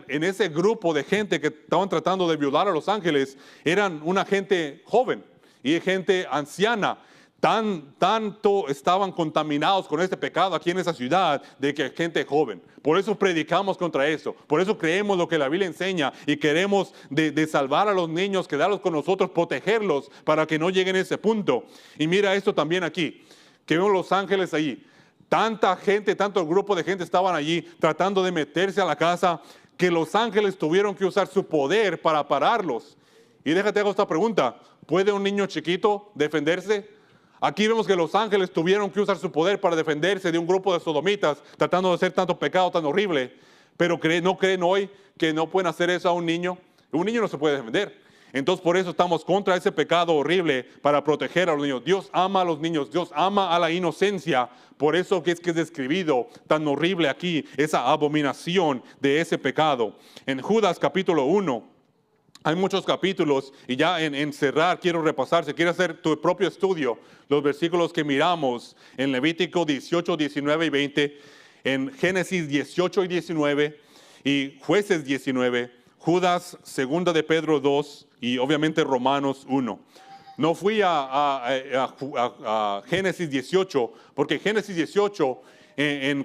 en ese grupo de gente que estaban tratando de violar a los ángeles, eran una gente joven y gente anciana. Tanto estaban contaminados con este pecado aquí en esa ciudad, de que gente joven. Por eso predicamos contra eso. Por eso creemos lo que la Biblia enseña y queremos de salvar a los niños, quedarlos con nosotros, protegerlos para que no lleguen a ese punto. Y mira esto también aquí, que vemos los ángeles allí. Tanta gente, tanto grupo de gente estaban allí tratando de meterse a la casa, que los ángeles tuvieron que usar su poder para pararlos. Y déjate hago esta pregunta, ¿puede un niño chiquito defenderse? Aquí vemos que los ángeles tuvieron que usar su poder para defenderse de un grupo de sodomitas tratando de hacer tanto pecado tan horrible. Pero ¿no creen hoy que no pueden hacer eso a un niño? Un niño no se puede defender. Entonces por eso estamos contra ese pecado horrible, para proteger a los niños. Dios ama a los niños, Dios ama a la inocencia. Por eso que es describido tan horrible aquí, esa abominación de ese pecado. En Judas capítulo 1. Hay muchos capítulos y ya en cerrar quiero repasar, si quieres hacer tu propio estudio, los versículos que miramos en Levítico 18, 19 y 20, en Génesis 18 y 19 y Jueces 19, Judas, segunda de Pedro 2, y obviamente Romanos 1. No fui a Génesis 18, porque Génesis 18,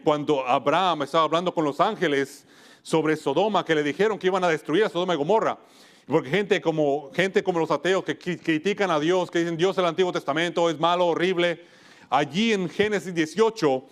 cuando Abraham estaba hablando con los ángeles sobre Sodoma, que le dijeron que iban a destruir a Sodoma y Gomorra. Porque gente como los ateos que critican a Dios, que dicen Dios del Antiguo Testamento es malo, horrible. Allí en Génesis 18,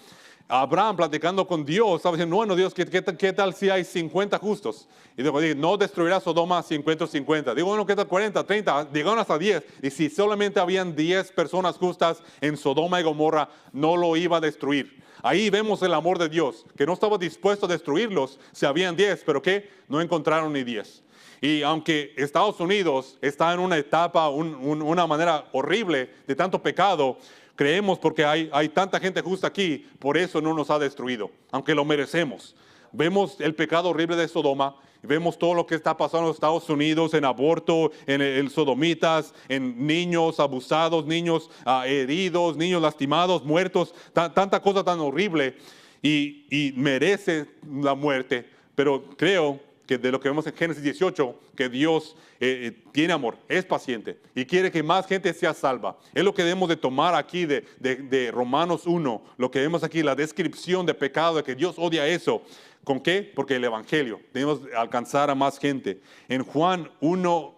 Abraham platicando con Dios, estaba diciendo, bueno Dios, ¿qué tal si hay 50 justos? Y digo, no destruirá Sodoma 50. Digo, bueno, ¿qué tal 40, 30? Llegaron hasta 10. Y si solamente habían 10 personas justas en Sodoma y Gomorra, no lo iba a destruir. Ahí vemos el amor de Dios, que no estaba dispuesto a destruirlos si habían 10, pero que no encontraron ni 10. Y aunque Estados Unidos está en una etapa, una manera horrible de tanto pecado, creemos porque hay tanta gente justa aquí, por eso no nos ha destruido, aunque lo merecemos. Vemos el pecado horrible de Sodoma, vemos todo lo que está pasando en los Estados Unidos, en aborto, en sodomitas, en niños abusados, niños heridos, niños lastimados, muertos, tanta cosa tan horrible y merece la muerte, pero creo que de lo que vemos en Génesis 18, que Dios tiene amor, es paciente y quiere que más gente sea salva. Es lo que debemos de tomar aquí de Romanos 1, lo que vemos aquí, la descripción de pecado, de que Dios odia eso. ¿Con qué? Porque el Evangelio, debemos alcanzar a más gente. En Judas 1,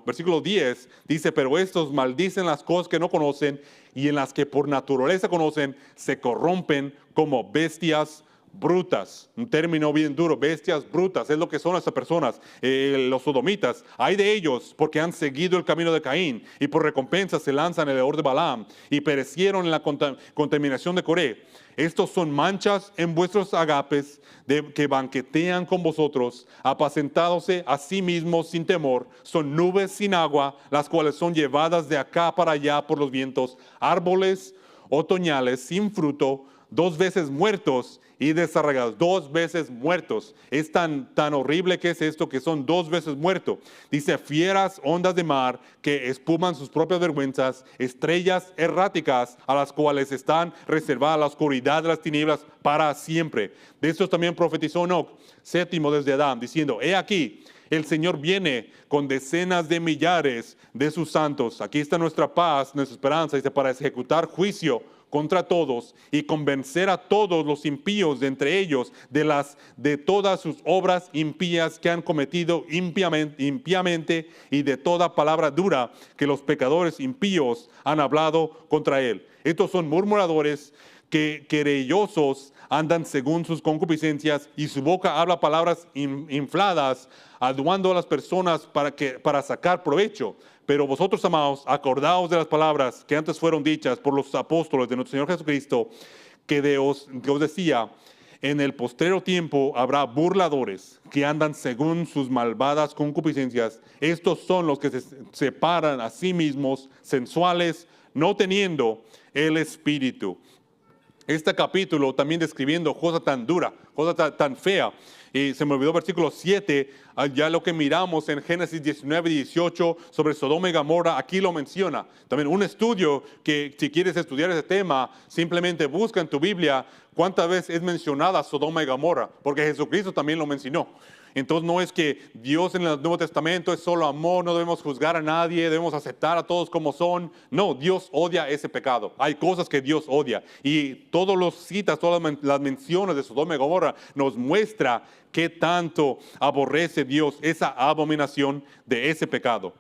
versículo 10, dice, pero estos maldicen las cosas que no conocen y en las que por naturaleza conocen, se corrompen como bestias brutas, un término bien duro, bestias brutas, es lo que son estas personas, los sodomitas. Hay de ellos porque han seguido el camino de Caín y por recompensa se lanzan el error de Balaam y perecieron en la contaminación de Coré. Estos son manchas en vuestros agapes que banquetean con vosotros, apacentándose a sí mismos sin temor. Son nubes sin agua, las cuales son llevadas de acá para allá por los vientos, árboles otoñales sin fruto, 2 veces muertos y desarraigados, 2 veces muertos. Es tan horrible que es esto, que son 2 veces muertos. Dice, fieras ondas de mar que espuman sus propias vergüenzas, estrellas erráticas a las cuales están reservadas la oscuridad de las tinieblas para siempre. De estos también profetizó Enoc, 7º desde Adán, diciendo, he aquí, el Señor viene con decenas de millares de sus santos. Aquí está nuestra paz, nuestra esperanza, dice, para ejecutar juicio contra todos y convencer a todos los impíos de entre ellos de todas sus obras impías que han cometido impíamente y de toda palabra dura que los pecadores impíos han hablado contra él. Estos son murmuradores que querellosos andan según sus concupiscencias y su boca habla palabras infladas, aduando a las personas para sacar provecho. Pero vosotros, amados, acordaos de las palabras que antes fueron dichas por los apóstoles de nuestro Señor Jesucristo, que os decía, en el postrero tiempo habrá burladores que andan según sus malvadas concupiscencias. Estos son los que se separan a sí mismos, sensuales, no teniendo el Espíritu. Este capítulo también describiendo cosa tan dura, cosa tan fea. Y se me olvidó versículo 7, ya lo que miramos en Génesis 19 y 18 sobre Sodoma y Gomorra, aquí lo menciona. También un estudio que si quieres estudiar ese tema, simplemente busca en tu Biblia cuántas veces es mencionada Sodoma y Gomorra, porque Jesucristo también lo mencionó. Entonces no es que Dios en el Nuevo Testamento es solo amor, no debemos juzgar a nadie, debemos aceptar a todos como son. No, Dios odia ese pecado. Hay cosas que Dios odia. Y todos los citas, todas las menciones de Sodoma y Gomorra nos muestra qué tanto aborrece Dios esa abominación de ese pecado.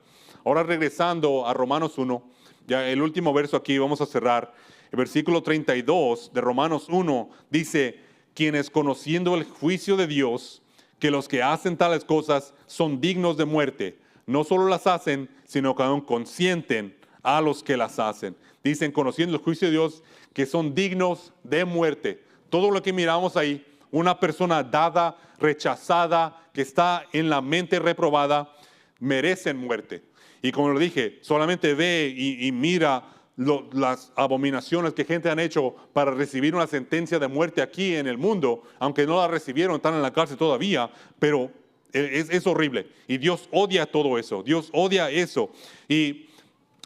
Ahora regresando a Romanos 1, ya el último verso aquí, vamos a cerrar. El versículo 32 de Romanos 1 dice, quienes conociendo el juicio de Dios, que los que hacen tales cosas son dignos de muerte. No solo las hacen, sino que aún consienten a los que las hacen. Dicen, conociendo el juicio de Dios, que son dignos de muerte. Todo lo que miramos ahí, una persona dada, rechazada, que está en la mente reprobada, merecen muerte. Y como lo dije, solamente ve y mira las abominaciones que gente han hecho para recibir una sentencia de muerte aquí en el mundo, aunque no la recibieron, están en la cárcel todavía, pero es horrible. Y Dios odia todo eso, Dios odia eso. Y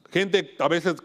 gente a veces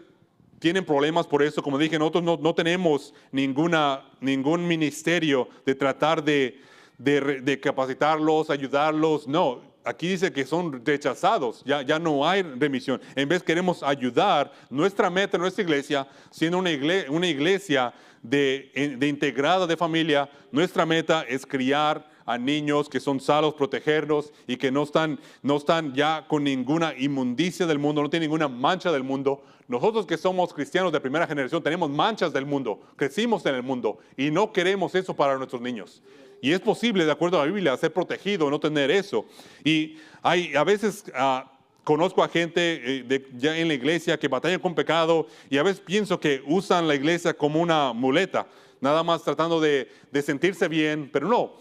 tienen problemas por eso, como dije, nosotros no tenemos ningún ministerio de tratar de capacitarlos, ayudarlos, no. aquí dice que son rechazados, ya no hay remisión. En vez queremos ayudar. Nuestra meta, nuestra iglesia, siendo una iglesia de integrada de familia, nuestra meta es criar a niños que son salvos, protegerlos y que no están ya con ninguna inmundicia del mundo, no tienen ninguna mancha del mundo. Nosotros que somos cristianos de primera generación tenemos manchas del mundo, crecimos en el mundo y no queremos eso para nuestros niños. Y es posible, de acuerdo a la Biblia, ser protegido, no tener eso. Y a veces conozco a gente ya en la iglesia que batallan con pecado y a veces pienso que usan la iglesia como una muleta, nada más tratando de sentirse bien, pero no.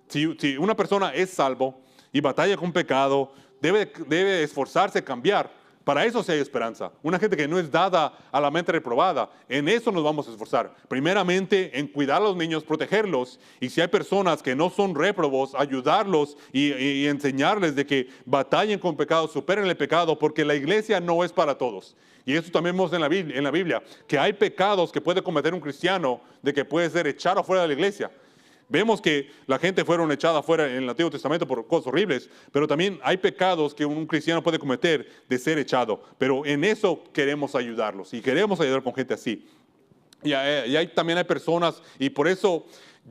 Si una persona es salvo y batalla con pecado, debe esforzarse a cambiar. Para eso sí hay esperanza. Una gente que no es dada a la mente reprobada, en eso nos vamos a esforzar. Primeramente, en cuidar a los niños, protegerlos. Y si hay personas que no son réprobos, ayudarlos y enseñarles de que batallen con pecado, superen el pecado, porque la iglesia no es para todos. Y eso también vemos en la Biblia, que hay pecados que puede cometer un cristiano, de que puede ser echado fuera de la iglesia. Vemos que la gente fueron echada fuera en el Antiguo Testamento por cosas horribles, pero también hay pecados que un cristiano puede cometer de ser echado. Pero en eso queremos ayudarlos y queremos ayudar con gente así. Y también hay personas, y por eso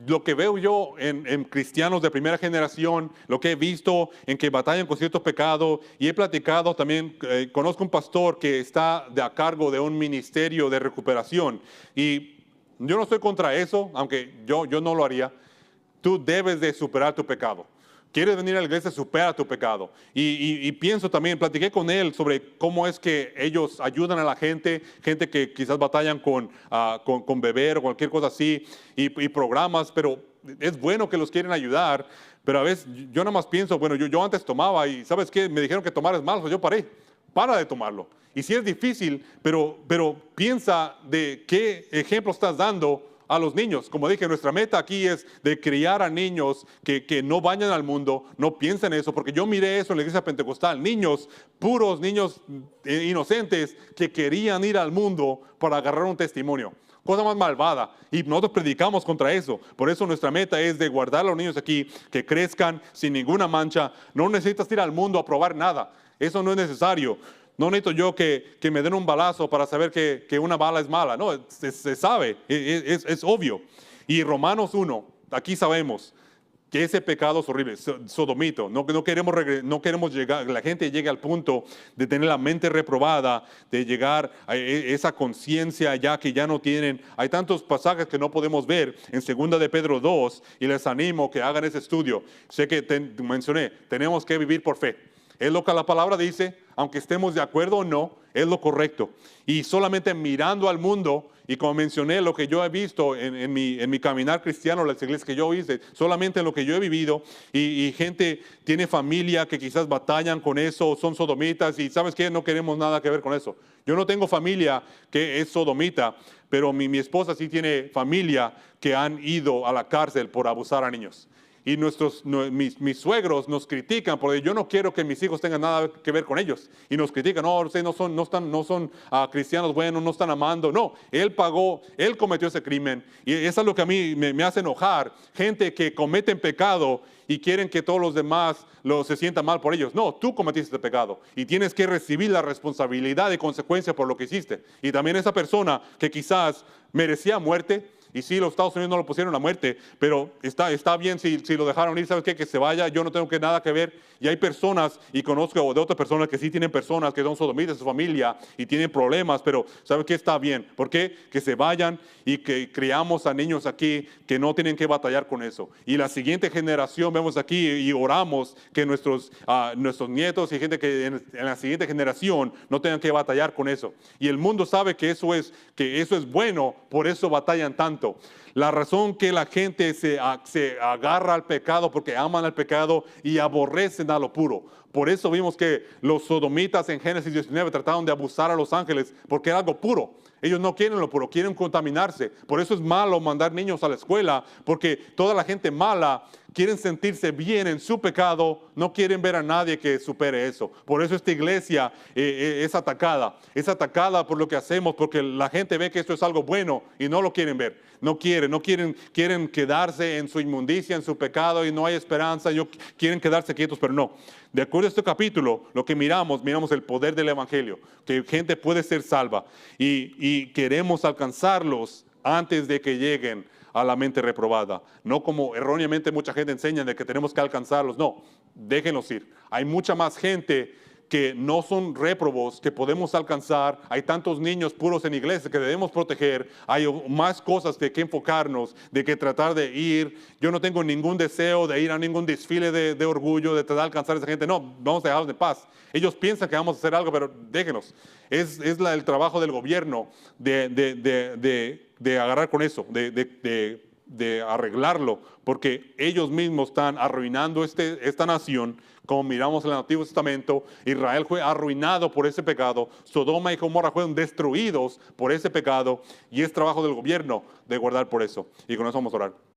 lo que veo yo en cristianos de primera generación, lo que he visto en que batallan con ciertos pecados, y he platicado también, conozco un pastor que está a cargo de un ministerio de recuperación, y yo no estoy contra eso, aunque yo no lo haría. Tú debes de superar tu pecado. Quieres venir a la iglesia, supera tu pecado. Y pienso también, platiqué con él sobre cómo es que ellos ayudan a la gente que quizás batallan con beber o cualquier cosa así, y programas, pero es bueno que los quieren ayudar, pero a veces yo nada más pienso, bueno, yo antes tomaba y ¿sabes qué? Me dijeron que tomar es malo, pues yo paré. Para de tomarlo. Y sí es difícil, pero piensa de qué ejemplo estás dando a los niños. Como dije, nuestra meta aquí es de criar a niños que no vayan al mundo, no piensen eso, porque yo miré eso en la iglesia pentecostal, niños puros, niños inocentes que querían ir al mundo para agarrar un testimonio. Cosa más malvada, y nosotros predicamos contra eso. Por eso nuestra meta es de guardar a los niños aquí, que crezcan sin ninguna mancha. No necesitas ir al mundo a probar nada, eso no es necesario. No necesito yo que me den un balazo para saber que una bala es mala. No, se sabe, es obvio. Y Romanos 1, aquí sabemos que ese pecado es horrible, sodomito. No queremos llegar, la gente llegue al punto de tener la mente reprobada, de llegar a esa conciencia ya que ya no tienen. Hay tantos pasajes que no podemos ver en 2 de Pedro 2 y les animo que hagan ese estudio. Sé que mencioné, tenemos que vivir por fe. Es lo que la palabra dice, aunque estemos de acuerdo o no, es lo correcto. Y solamente mirando al mundo, y como mencioné, lo que yo he visto en mi caminar cristiano, las iglesias que yo hice, solamente en lo que yo he vivido, y gente tiene familia que quizás batallan con eso, son sodomitas, y ¿sabes qué? No queremos nada que ver con eso. Yo no tengo familia que es sodomita, pero mi esposa sí tiene familia que han ido a la cárcel por abusar a niños. Y mis suegros nos critican porque yo no quiero que mis hijos tengan nada que ver con ellos. Y nos critican, no, ustedes no son cristianos buenos, no están amando. No, él pagó, él cometió ese crimen. Y eso es lo que a mí me hace enojar. Gente que cometen pecado y quieren que todos los demás se sientan mal por ellos. No, tú cometiste este pecado y tienes que recibir la responsabilidad y consecuencia por lo que hiciste. Y también esa persona que quizás merecía muerte, y sí, los Estados Unidos no lo pusieron a muerte, pero está bien si lo dejaron ir, ¿sabes qué? Que se vaya, yo no tengo nada que ver. Y hay personas, y conozco de otras personas que sí tienen personas que son sodomitas de su familia y tienen problemas, pero ¿sabes qué? Está bien. ¿Por qué? Que se vayan y que criamos a niños aquí que no tienen que batallar con eso. Y la siguiente generación, vemos aquí y oramos que nuestros nietos y gente que en la siguiente generación no tengan que batallar con eso. Y el mundo sabe que eso es bueno, por eso batallan tanto. La razón que la gente se agarra al pecado porque aman al pecado y aborrecen a lo puro. Por eso vimos que los sodomitas en Génesis 19 trataron de abusar a los ángeles porque era algo puro. Ellos no quieren lo puro, quieren contaminarse. Por eso es malo mandar niños a la escuela, porque toda la gente mala quieren sentirse bien en su pecado, no quieren ver a nadie que supere eso. Por eso esta iglesia es atacada por lo que hacemos, porque la gente ve que esto es algo bueno y no lo quieren ver. Quieren quedarse en su inmundicia, en su pecado y no hay esperanza. Quieren quedarse quietos, pero no. De acuerdo a este capítulo, lo que miramos el poder del Evangelio, que gente puede ser salva y queremos alcanzarlos antes de que lleguen a la mente reprobada. No como erróneamente mucha gente enseña de que tenemos que alcanzarlos. No, déjenlos ir. Hay mucha más gente que no son réprobos, que podemos alcanzar. Hay tantos niños puros en iglesia que debemos proteger. Hay más cosas de que enfocarnos, de que tratar de ir. Yo no tengo ningún deseo de ir a ningún desfile de orgullo, de tratar de alcanzar a esa gente. No, vamos a dejarlos de paz. Ellos piensan que vamos a hacer algo, pero déjenos. Es el trabajo del gobierno de agarrar con eso, de arreglarlo, porque ellos mismos están arruinando esta nación. Como miramos en el Antiguo Testamento, Israel fue arruinado por ese pecado, Sodoma y Gomorra fueron destruidos por ese pecado, y es trabajo del gobierno de guardar por eso. Y con eso vamos a orar.